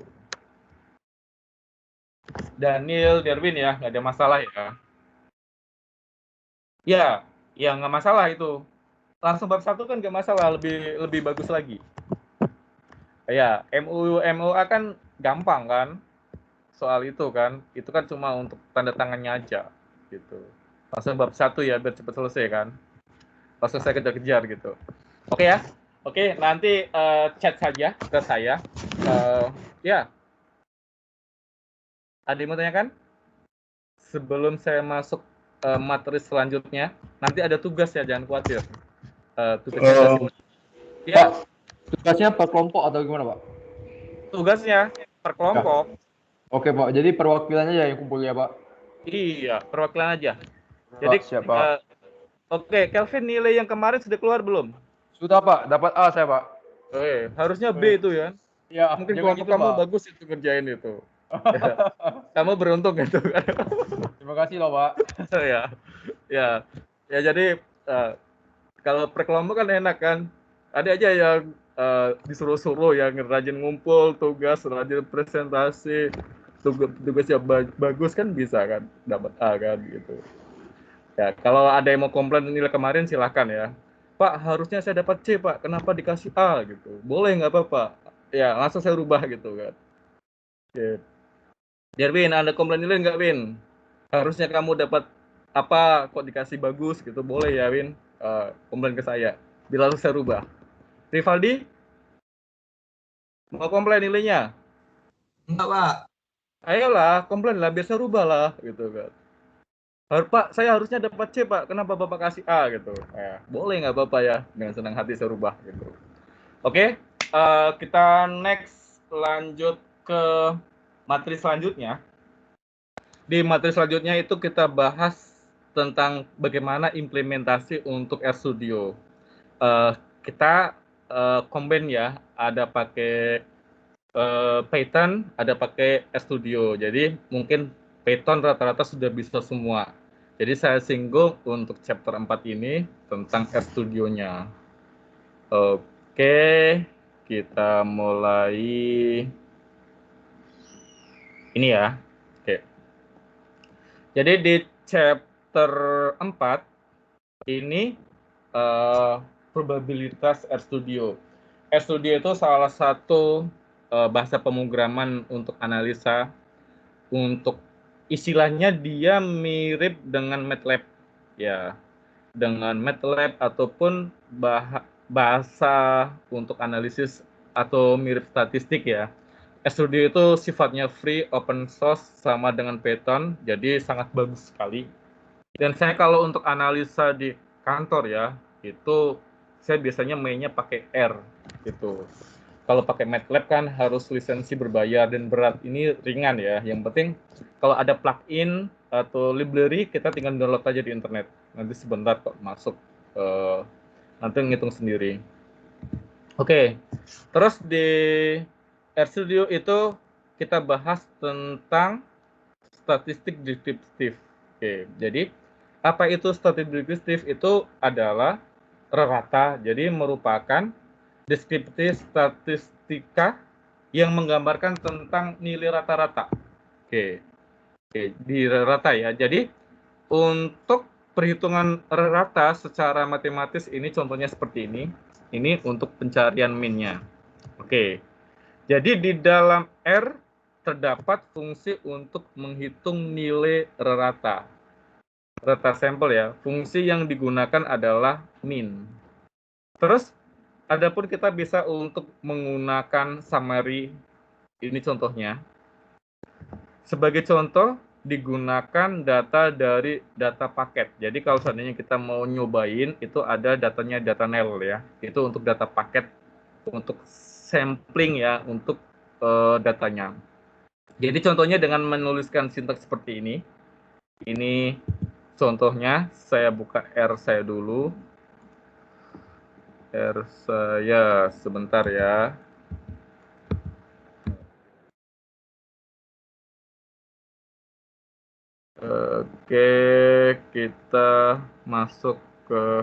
Daniel, Derwin ya, nggak ada masalah ya. Ya nggak masalah itu. Langsung bab 1 kan nggak masalah, lebih bagus lagi. Ya, MUA kan gampang kan, soal itu kan cuma untuk tanda tangannya aja gitu. Langsung bab 1 ya, biar cepat selesai kan. Langsung saya kejar-kejar gitu. Oke ya. Oke, nanti chat saja ke saya. Ya. Ada yang mau tanyakan? Sebelum saya masuk materi selanjutnya, nanti ada tugas ya, jangan khawatir. Tugasnya ya. Tugasnya per kelompok atau gimana, Pak? Tugasnya per kelompok. Oke, Pak. Jadi perwakilannya ya yang kumpul ya, Pak? Iya, perwakilan aja. Jadi siapa? Oke, Kelvin, nilai yang kemarin sudah keluar belum? Sudah, Pak. Dapat A saya, Pak. Oke, harusnya B itu ya. Ya, mungkin jangan kelompok gitu, kamu Pak. bagus itu kerjain itu. Ya. Kamu beruntung itu kan. Terima kasih loh, Pak. ya. Jadi kalau per kelompok kan enak kan. Ada aja yang disuruh-suruh yang rajin ngumpul, tugas, rajin presentasi, tugasnya bagus kan bisa kan dapat A kan gitu. Ya, kalau ada yang mau komplain nilai kemarin silahkan ya. Pak, harusnya saya dapat C, Pak. Kenapa dikasih A gitu? Boleh nggak apa-apa. Ya, langsung saya rubah gitu kan. Oke. Win, Anda komplain nilai nggak, Win? Harusnya kamu dapat apa, kok dikasih bagus gitu. Boleh ya, Win? Komplain ke saya. Bila saya rubah. Rivaldi? Mau komplain nilainya? Enggak, Pak. Ayolah, komplain lah, biar saya rubah lah gitu kan. Pak, saya harusnya dapat C, Pak. Kenapa Bapak kasih A gitu? Boleh nggak Bapak ya? Dengan senang hati saya rubah gitu. Oke, kita next lanjut ke materi selanjutnya. Di materi selanjutnya itu kita bahas tentang bagaimana implementasi untuk RStudio. Kita combine ya, ada pakai Python, ada pakai RStudio. Jadi mungkin Python rata-rata sudah bisa semua. Jadi saya singgung untuk chapter 4 ini tentang RStudio-nya. Oke, kita mulai ini ya. Oke. Jadi di chapter 4 ini probabilitas RStudio. RStudio itu salah satu bahasa pemrograman untuk analisa. Untuk istilahnya dia mirip dengan MATLAB ya, dengan MATLAB ataupun bahasa untuk analisis atau mirip statistik ya. RStudio itu sifatnya free, open source, sama dengan Python, jadi sangat bagus sekali. Dan saya kalau untuk analisa di kantor ya, itu saya biasanya mainnya pakai R gitu. Kalau pakai MATLAB kan harus lisensi berbayar dan berat, ini ringan ya. Yang penting kalau ada plugin atau library kita tinggal download aja di internet. Nanti sebentar kok masuk, nanti ngitung sendiri. Oke, terus di RStudio itu kita bahas tentang statistik deskriptif. Oke, jadi apa itu statistik deskriptif? Itu adalah rata, jadi merupakan deskriptif statistika yang menggambarkan tentang nilai rata-rata. Oke, di rata ya. Jadi untuk perhitungan rata secara matematis ini contohnya seperti ini. Ini untuk pencarian min-nya. Oke. Jadi di dalam R terdapat fungsi untuk menghitung nilai rata. Rata sampel ya. Fungsi yang digunakan adalah min. Terus adapun kita bisa untuk menggunakan summary. Ini contohnya. Sebagai contoh digunakan data dari data paket. Jadi kalau seandainya kita mau nyobain itu ada datanya data nil ya. Itu untuk data paket untuk sampling ya untuk datanya. Jadi contohnya dengan menuliskan sintaks seperti ini. Ini contohnya saya buka R saya dulu. R saya sebentar ya. Oke, kita masuk ke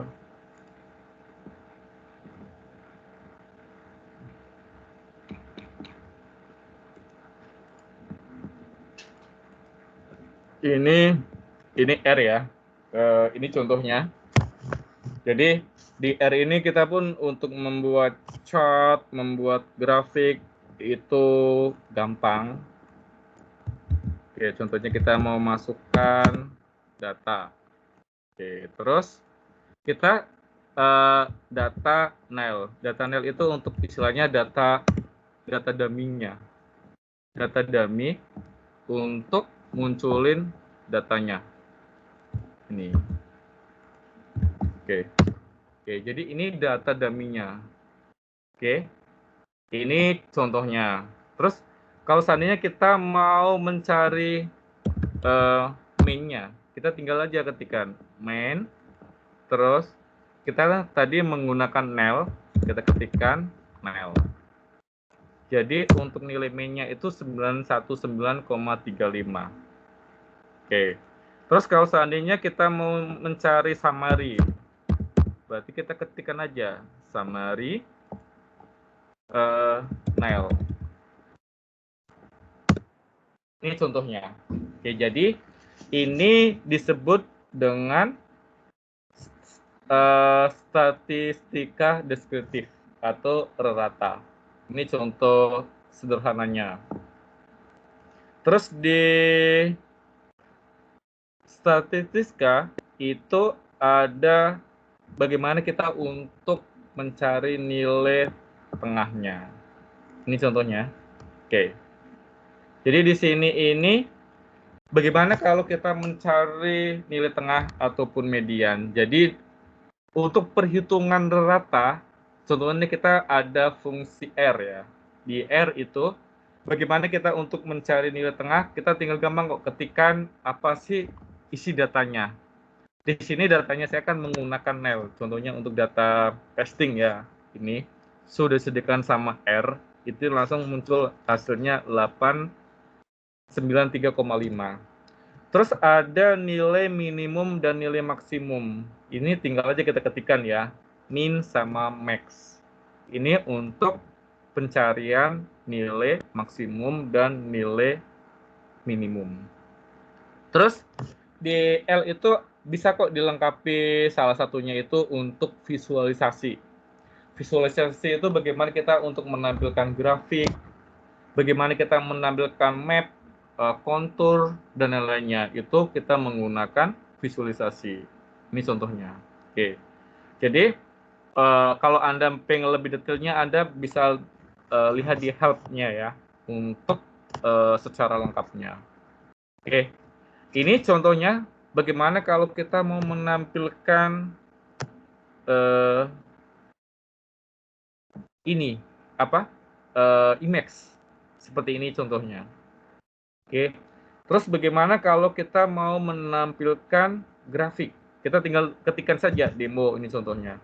ini R ya. Ini contohnya. Jadi di R ini kita pun untuk membuat chart, membuat grafik itu gampang. Oke, contohnya kita mau masukkan data. Oke, terus kita data nil. Data nil itu untuk istilahnya data dummy-nya. Data dummy untuk munculin datanya. Ini. Oke, jadi ini data dummy-nya. Oke, ini contohnya. Terus kalau seandainya kita mau mencari main-nya, kita tinggal aja ketikkan main, terus kita tadi menggunakan nil, kita ketikkan nil. Jadi untuk nilai main-nya itu 919,35. Oke. Terus kalau seandainya kita mau mencari summary, berarti kita ketikkan aja summary nil. Ini contohnya. Oke, jadi ini disebut dengan statistika deskriptif atau rata. Ini contoh sederhananya. Terus di statistika itu ada bagaimana kita untuk mencari nilai tengahnya. Ini contohnya. Oke. Jadi di sini ini bagaimana kalau kita mencari nilai tengah ataupun median. Jadi untuk perhitungan rata, contohnya kita ada fungsi R ya. Di R itu bagaimana kita untuk mencari nilai tengah, kita tinggal gampang kok ketikkan apa sih isi datanya. Di sini datanya saya akan menggunakan nil. Contohnya untuk data pasting ya. Ini sudah disediakan sama R, itu langsung muncul hasilnya 893,5. Terus ada nilai minimum dan nilai maksimum. Ini tinggal aja kita ketikkan ya, min sama max. Ini untuk pencarian nilai maksimum dan nilai minimum. Terus di L itu bisa kok dilengkapi salah satunya itu untuk visualisasi. Visualisasi itu bagaimana kita untuk menampilkan grafik, bagaimana kita menampilkan map, kontur, dan lain-lainnya. Itu kita menggunakan visualisasi. Ini contohnya. Oke. Jadi, kalau Anda pengen lebih detailnya, Anda bisa lihat di help-nya ya, untuk secara lengkapnya. Oke. Ini contohnya, bagaimana kalau kita mau menampilkan ini, image. Seperti ini contohnya. Oke, terus bagaimana kalau kita mau menampilkan grafik? Kita tinggal ketikkan saja demo ini contohnya.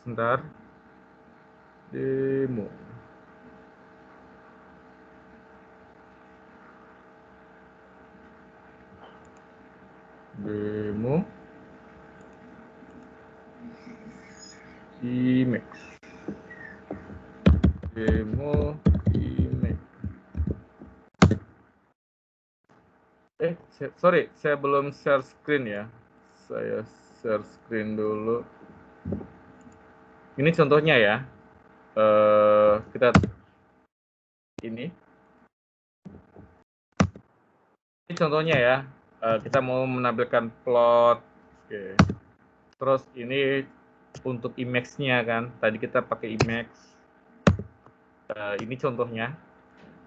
Sebentar. Demo. Demo. Emax. Demo Emax. Sorry, saya belum share screen ya. Saya share screen dulu. Ini contohnya ya. Kita ini contohnya ya. Kita mau menampilkan plot. Oke. Terus ini untuk Emacs-nya kan. Tadi kita pakai Emacs. Ini contohnya.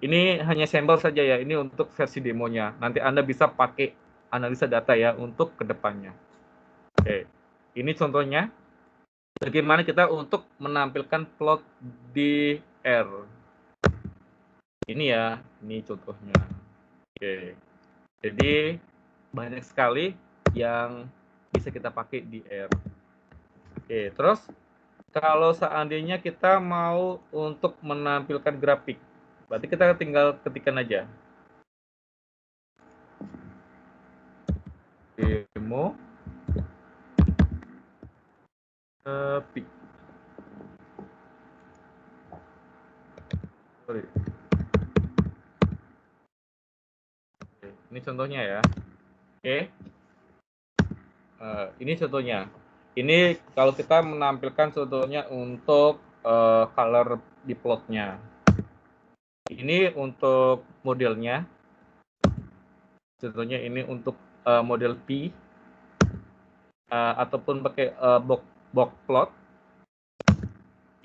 Ini hanya sampel saja ya. Ini untuk versi demonya. Nanti Anda bisa pakai analisa data ya untuk kedepannya. Oke. Ini contohnya. Bagaimana kita untuk menampilkan plot di R. Ini ya. Ini contohnya. Oke. Jadi banyak sekali yang bisa kita pakai di R. Oke, terus kalau seandainya kita mau untuk menampilkan grafik, berarti kita tinggal ketikkan aja. Demo grafik. Sorry. Oke, ini contohnya ya. Oke. Ini contohnya. Ini kalau kita menampilkan contohnya untuk color di plotnya. Ini untuk modelnya. Contohnya ini untuk model P. Ataupun pakai box plot.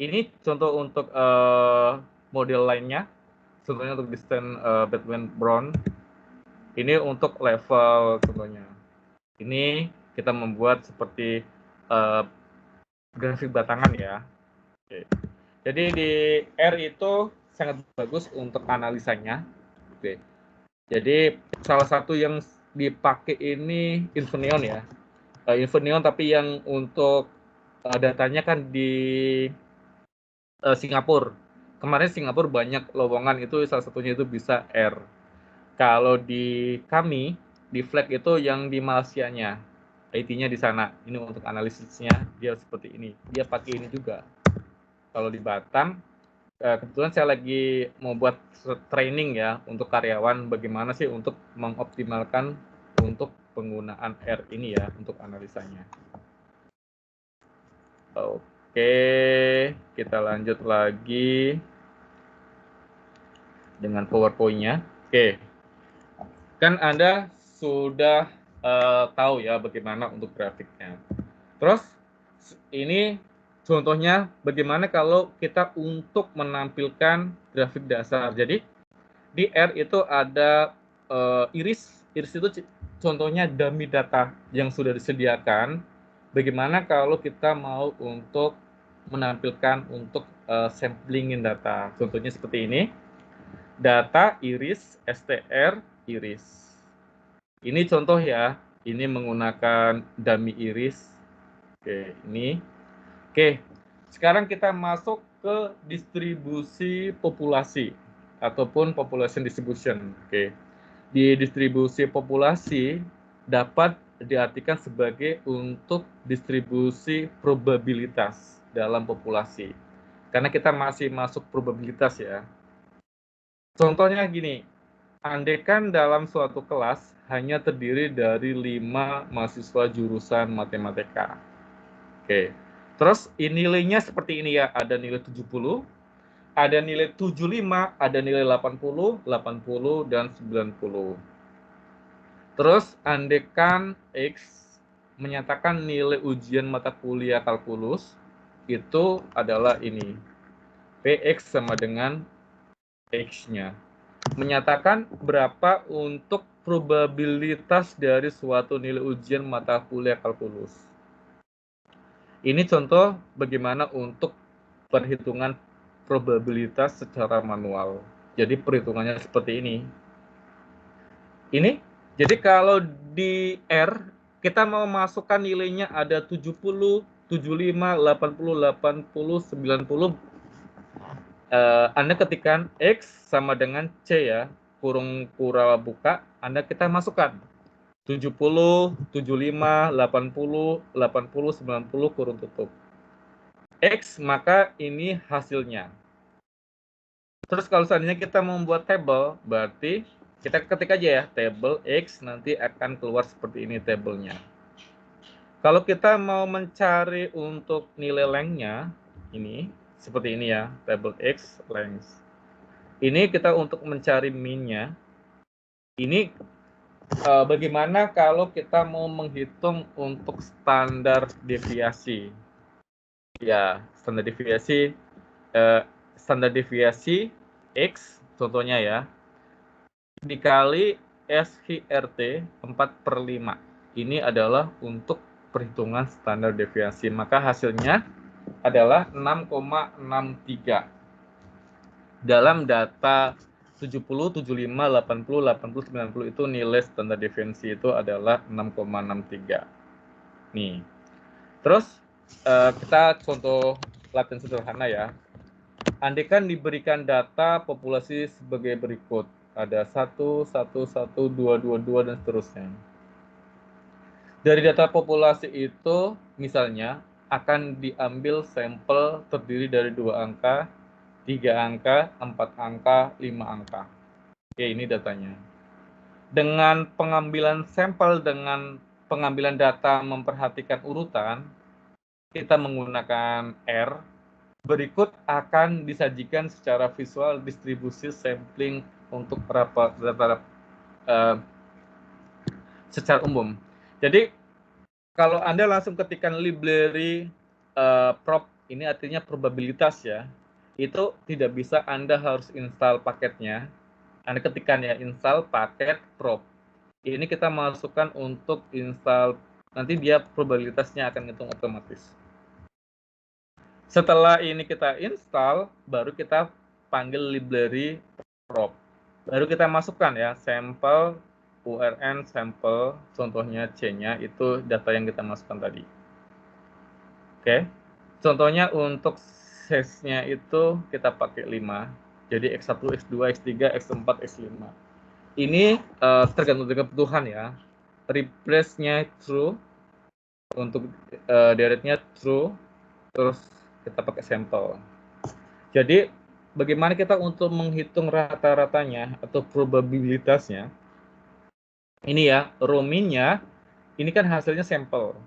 Ini contoh untuk model lainnya. Contohnya untuk distance Batman Brown. Ini untuk level contohnya. Ini kita membuat seperti grafik batangan ya. Oke. Jadi di R itu sangat bagus untuk analisanya. Oke. Jadi salah satu yang dipakai ini Infineon ya. Infineon tapi yang untuk datanya kan di Singapura. Kemarin Singapura banyak lowongan itu salah satunya itu bisa R. Kalau di kami di flag itu yang di Malaysianya. IT-nya di sana. Ini untuk analisisnya dia seperti ini. Dia pakai ini juga. Kalau di Batam, kebetulan saya lagi mau buat training ya untuk karyawan bagaimana sih untuk mengoptimalkan untuk penggunaan R ini ya untuk analisanya. Oke, kita lanjut lagi dengan PowerPoint-nya. Oke, kan Anda sudah tahu ya bagaimana untuk grafiknya. Terus ini contohnya bagaimana kalau kita untuk menampilkan grafik dasar. Jadi di R itu ada iris. Iris itu contohnya dummy data yang sudah disediakan. Bagaimana kalau kita mau untuk menampilkan untuk samplingin data. Contohnya seperti ini. Data iris str iris. Ini contoh ya, ini menggunakan dummy iris. Oke, ini. Oke, sekarang kita masuk ke distribusi populasi ataupun population distribution. Oke, di distribusi populasi dapat diartikan sebagai untuk distribusi probabilitas dalam populasi. Karena kita masih masuk probabilitas ya. Contohnya gini, andaikan dalam suatu kelas hanya terdiri dari 5 mahasiswa jurusan matematika. Oke. Terus nilainya seperti ini ya, ada nilai 70, ada nilai 75, ada nilai 80, 80 dan 90. Terus andaikan X menyatakan nilai ujian mata kuliah kalkulus itu adalah ini. PX sama dengan X-nya. Menyatakan berapa untuk probabilitas dari suatu nilai ujian mata kuliah kalkulus. Ini contoh bagaimana untuk perhitungan probabilitas secara manual. Jadi perhitungannya seperti ini. Ini, jadi kalau di R, kita mau masukkan nilainya ada 70, 75, 80, 80, 90. Anda ketikkan X sama dengan C ya, kurung kura buka, Anda kita masukkan 70, 75, 80, 80, 90, kurung tutup. X, maka ini hasilnya. Terus kalau seandainya kita membuat tabel, berarti kita ketik aja ya, tabel X, nanti akan keluar seperti ini tabelnya. Kalau kita mau mencari untuk nilai length-nya, ini seperti ini ya, tabel X length. Ini kita untuk mencari min-nya. Ini bagaimana kalau kita mau menghitung untuk standar deviasi? Ya, standar deviasi X, contohnya ya, dikali SHRT 4/5. Ini adalah untuk perhitungan standar deviasi. Maka hasilnya adalah 6,63. Dalam data 70, 75, 80, 80, 90 itu nilai standar deviasi itu adalah 6,63. Nih. Terus kita contoh latihan sederhana ya. Andaikan diberikan data populasi sebagai berikut. Ada 1, 1, 1, 2, 2, 2, dan seterusnya. Dari data populasi itu, misalnya, akan diambil sampel terdiri dari 2 angka, 3 angka, 4 angka, 5 angka. Oke, ini datanya. Dengan pengambilan sampel, dengan pengambilan data memperhatikan urutan, kita menggunakan R. Berikut akan disajikan secara visual distribusi sampling untuk secara umum. Jadi kalau Anda langsung ketikkan library prop, ini artinya probabilitas ya, itu tidak bisa, Anda harus install paketnya. Anda ketikkan ya, install paket prop. Ini kita masukkan untuk install, nanti dia probabilitasnya akan hitung otomatis. Setelah ini kita install, baru kita panggil library prop. Baru kita masukkan ya, sampel, URN, sampel, contohnya C-nya, itu data yang kita masukkan tadi. Oke, contohnya untuk size-nya itu kita pakai 5. Jadi X1, X2, X3, X4, X5. Ini tergantung dengan kebutuhan ya. Replace-nya true, untuk direct-nya true, terus kita pakai sampel. Jadi bagaimana kita untuk menghitung rata-ratanya atau probabilitasnya? Ini ya, row min-nya, ini kan hasilnya sampel.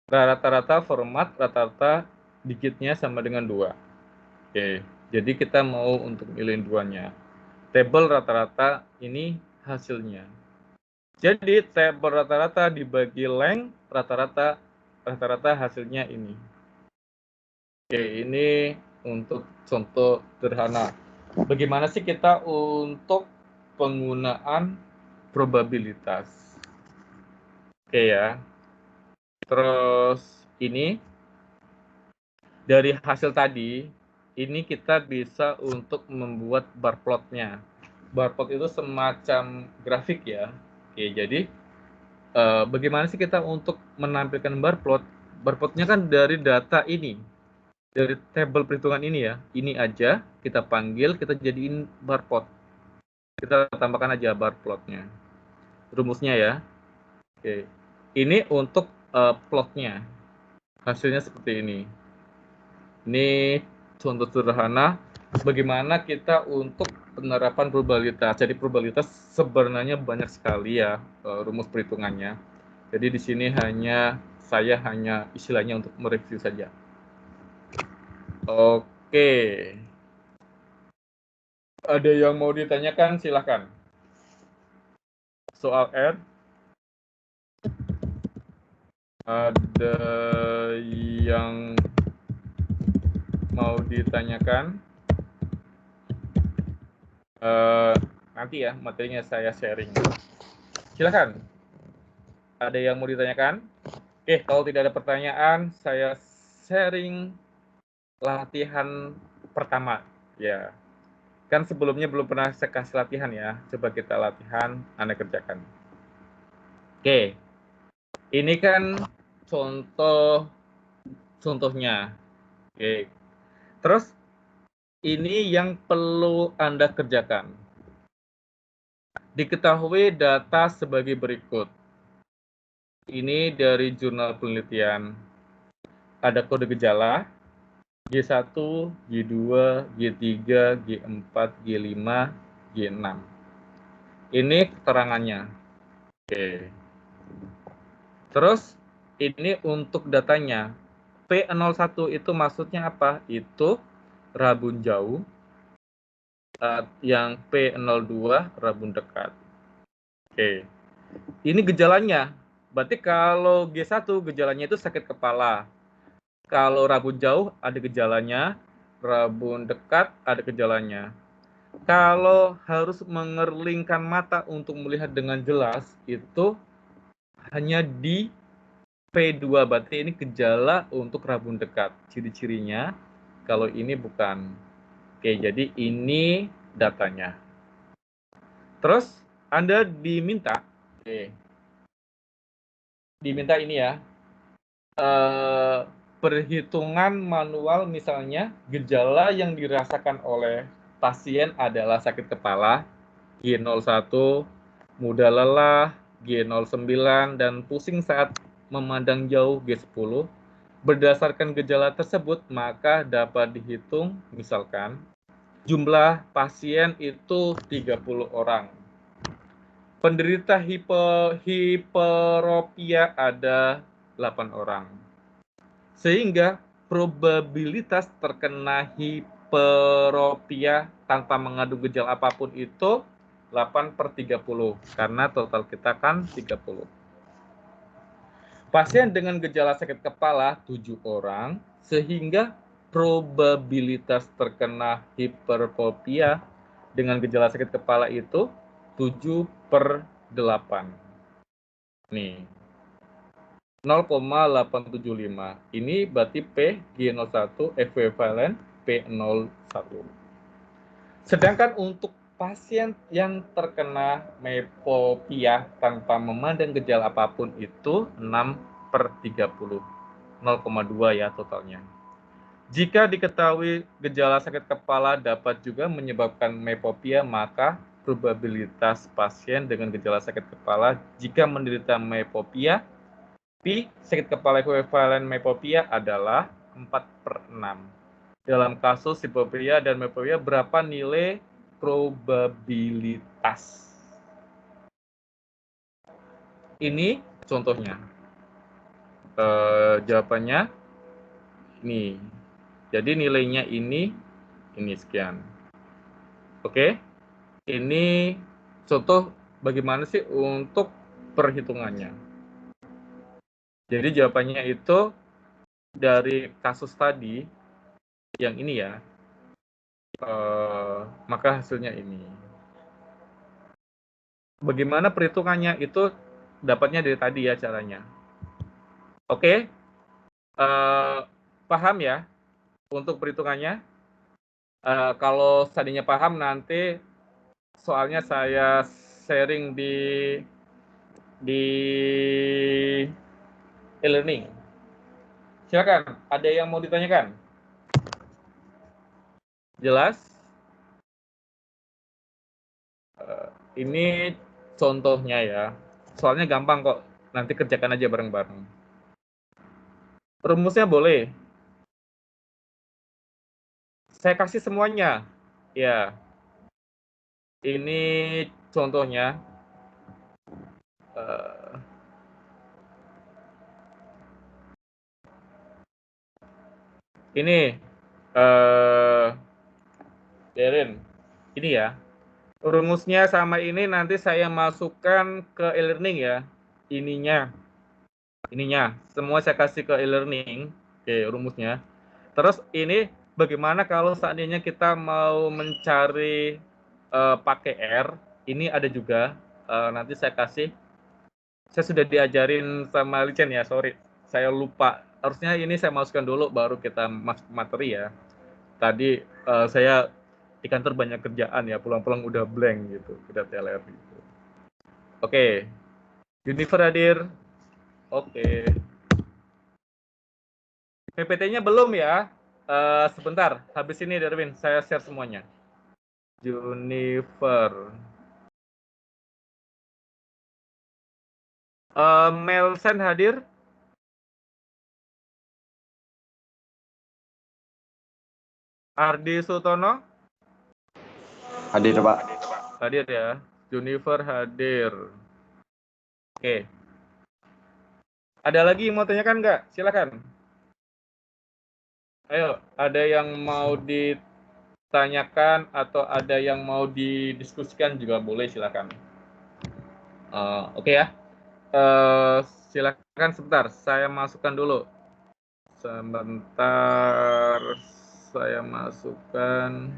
Rata-rata format, rata-rata digitnya sama dengan 2. Oke, jadi kita mau untuk milih 2-nya. Tabel rata-rata ini hasilnya. Jadi tabel rata-rata dibagi length, rata-rata hasilnya ini. Oke, ini untuk contoh sederhana. Bagaimana sih kita untuk penggunaan probabilitas? Oke ya. Terus ini dari hasil tadi, ini kita bisa untuk membuat bar plot-nya. Bar plot itu semacam grafik ya. Oke, jadi bagaimana sih kita untuk menampilkan bar plot? Bar plot-nya kan dari data ini. Dari tabel perhitungan ini ya, ini aja kita panggil, kita jadiin bar plot. Kita tambahkan aja bar plotnya. Rumusnya ya. Oke. Ini untuk plotnya. Hasilnya seperti ini. Ini contoh sederhana bagaimana kita untuk penerapan probabilitas. Jadi probabilitas sebenarnya banyak sekali ya rumus perhitungannya. Jadi di sini saya hanya istilahnya untuk mereview saja. Oke. Ada yang mau ditanyakan? Silahkan. Soal R. Ada yang mau ditanyakan? Nanti ya materinya saya sharing. Silahkan. Ada yang mau ditanyakan? Oke, kalau tidak ada pertanyaan, saya sharing latihan pertama ya, kan sebelumnya belum pernah saya kasih latihan ya, coba kita latihan, Anda kerjakan. Oke, ini kan contoh contohnya. Oke. Terus ini yang perlu Anda kerjakan. Diketahui data sebagai berikut. Ini dari jurnal penelitian. Ada kode gejala, G1, G2, G3, G4, G5, G6. Ini keterangannya. Oke. Terus ini untuk datanya. P01 itu maksudnya apa? Itu rabun jauh. Yang P02 rabun dekat. Oke. Ini gejalanya. Berarti kalau G1 gejalanya itu sakit kepala. Kalau rabun jauh ada gejalanya, rabun dekat ada gejalanya. Kalau harus mengerlingkan mata untuk melihat dengan jelas, itu hanya di P2, berarti ini gejala untuk rabun dekat. Ciri-cirinya, kalau ini bukan. Oke, jadi ini datanya. Terus, Anda diminta, diminta ini ya, perhitungan manual misalnya, gejala yang dirasakan oleh pasien adalah sakit kepala, G01, mudah lelah, G09, dan pusing saat memandang jauh, G10. Berdasarkan gejala tersebut, maka dapat dihitung, misalkan, jumlah pasien itu 30 orang. Penderita hiperopia ada 8 orang. Sehingga probabilitas terkena hiperopia tanpa mengandung gejala apapun itu 8/30, karena total kita kan 30. Pasien dengan gejala sakit kepala 7 orang, sehingga probabilitas terkena hiperopia dengan gejala sakit kepala itu 7/8. Nih, 0,875. Ini berarti P G01 ekuivalen P01. Sedangkan untuk pasien yang terkena mepopia tanpa memandang gejala apapun itu 6/30. 0,2 ya totalnya. Jika diketahui gejala sakit kepala dapat juga menyebabkan mepopia, maka probabilitas pasien dengan gejala sakit kepala jika menderita mepopia, P sakit kepala ekuivalen mepopia adalah 4/6. Dalam kasus hipopia dan mepopia, berapa nilai probabilitas? Ini contohnya. Jawabannya nih. Jadi nilainya ini sekian. Oke. Ini contoh bagaimana sih untuk perhitungannya. Jadi jawabannya itu dari kasus tadi yang ini ya. Maka hasilnya ini. Bagaimana perhitungannya itu dapatnya dari tadi ya caranya. Oke. Paham ya untuk perhitungannya? Kalau tadinya paham, nanti soalnya saya sharing di e-learning. Silakan, ada yang mau ditanyakan? Jelas? Ini contohnya ya. Soalnya gampang kok, nanti kerjakan aja bareng-bareng. Rumusnya boleh. Saya kasih semuanya. Ya. Ini contohnya. Ini Darren, ini ya. Rumusnya sama ini nanti saya masukkan ke e-learning ya. Ininya. Semua saya kasih ke e-learning. Oke, rumusnya. Terus ini bagaimana kalau seandainya kita mau mencari pakai R. Ini ada juga. Nanti saya kasih. Saya sudah diajarin sama Licen ya, sorry. Saya lupa. Harusnya ini saya masukkan dulu baru kita masuk materi ya. Tadi saya di kantor banyak kerjaan ya, pulang-pulang udah blank gitu, udah teler gitu. Oke. Jennifer hadir. Oke. PPT-nya belum ya. Sebentar, habis ini Darwin, saya share semuanya. Junifer. Melsen hadir? Ardi Sutono? Hadir, Pak. Hadir ya. Junifer hadir. Oke. Ada lagi yang mau tanyakan nggak? Silakan. Ayo, ada yang mau ditanyakan atau ada yang mau didiskusikan juga boleh, silakan. Oke ya. Silakan sebentar, saya masukkan dulu. Sebentar, saya masukkan.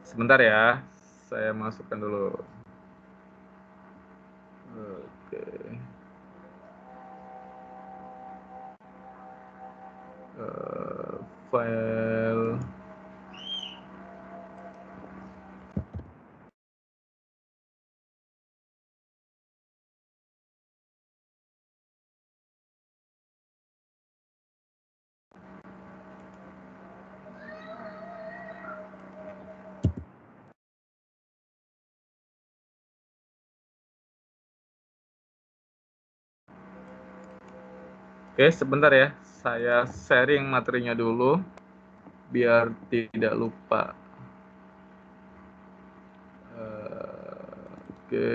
Sebentar ya, saya masukkan dulu. Oke. File. Oke, sebentar ya. Saya sharing materinya dulu biar tidak lupa. Oke.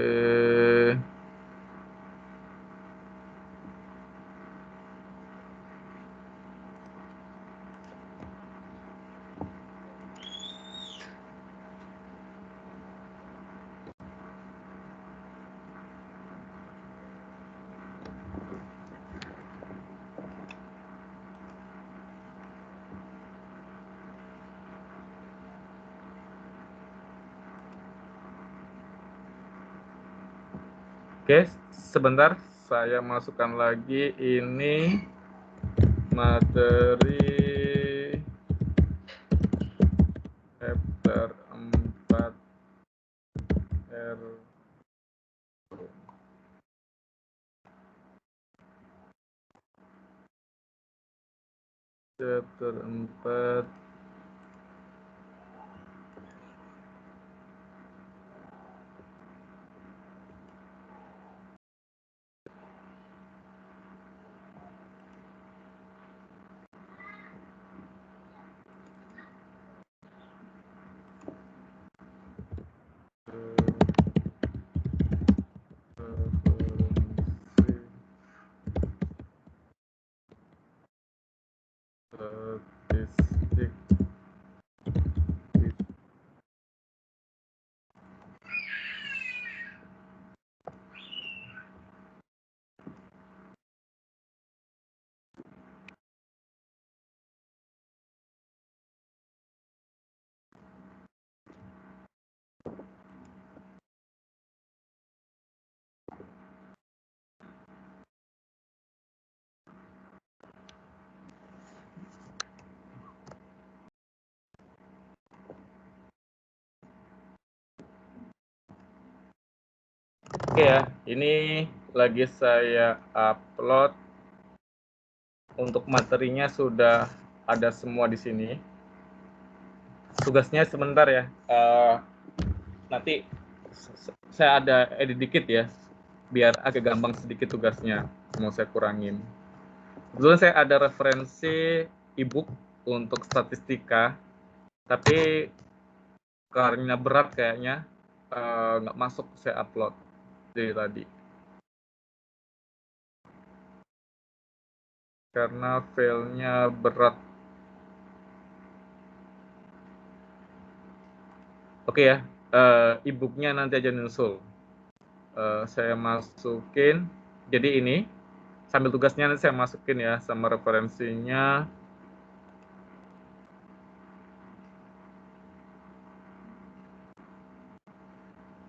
Oke, sebentar saya masukkan lagi ini materi chapter 4 R. Chapter 4 statistik. Oke ya, ini lagi saya upload. Untuk materinya sudah ada semua di sini. Tugasnya sebentar ya. Nanti saya ada edit dikit ya, biar agak gampang sedikit tugasnya. Mau saya kurangin. Kebetulan saya ada referensi ebook untuk statistika, tapi karena berat kayaknya nggak masuk saya upload dari tadi. Karena filenya berat. Oke ya, e-booknya nanti aja nyusul. Saya masukin, jadi ini sambil tugasnya nanti saya masukin ya sama referensinya.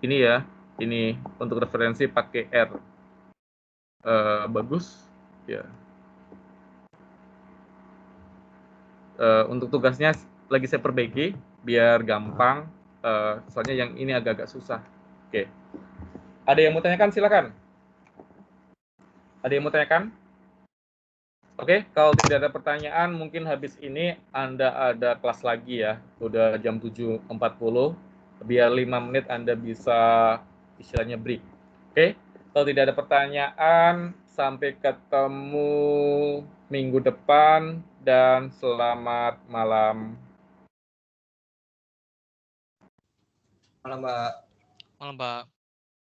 Ini ya, ini untuk referensi pakai R. Bagus ya. Untuk tugasnya lagi saya perbaiki biar gampang, soalnya yang ini agak-agak susah. Oke. Ada yang mau tanyakan, silakan. Ada yang mau tanyakan? Oke, kalau tidak ada pertanyaan, mungkin habis ini Anda ada kelas lagi ya. Udah jam 7.40. Biar 5 menit Anda bisa istilahnya break. Oke, kalau tidak ada pertanyaan, sampai ketemu minggu depan dan selamat malam. Malam, Mbak. Malam, Pak.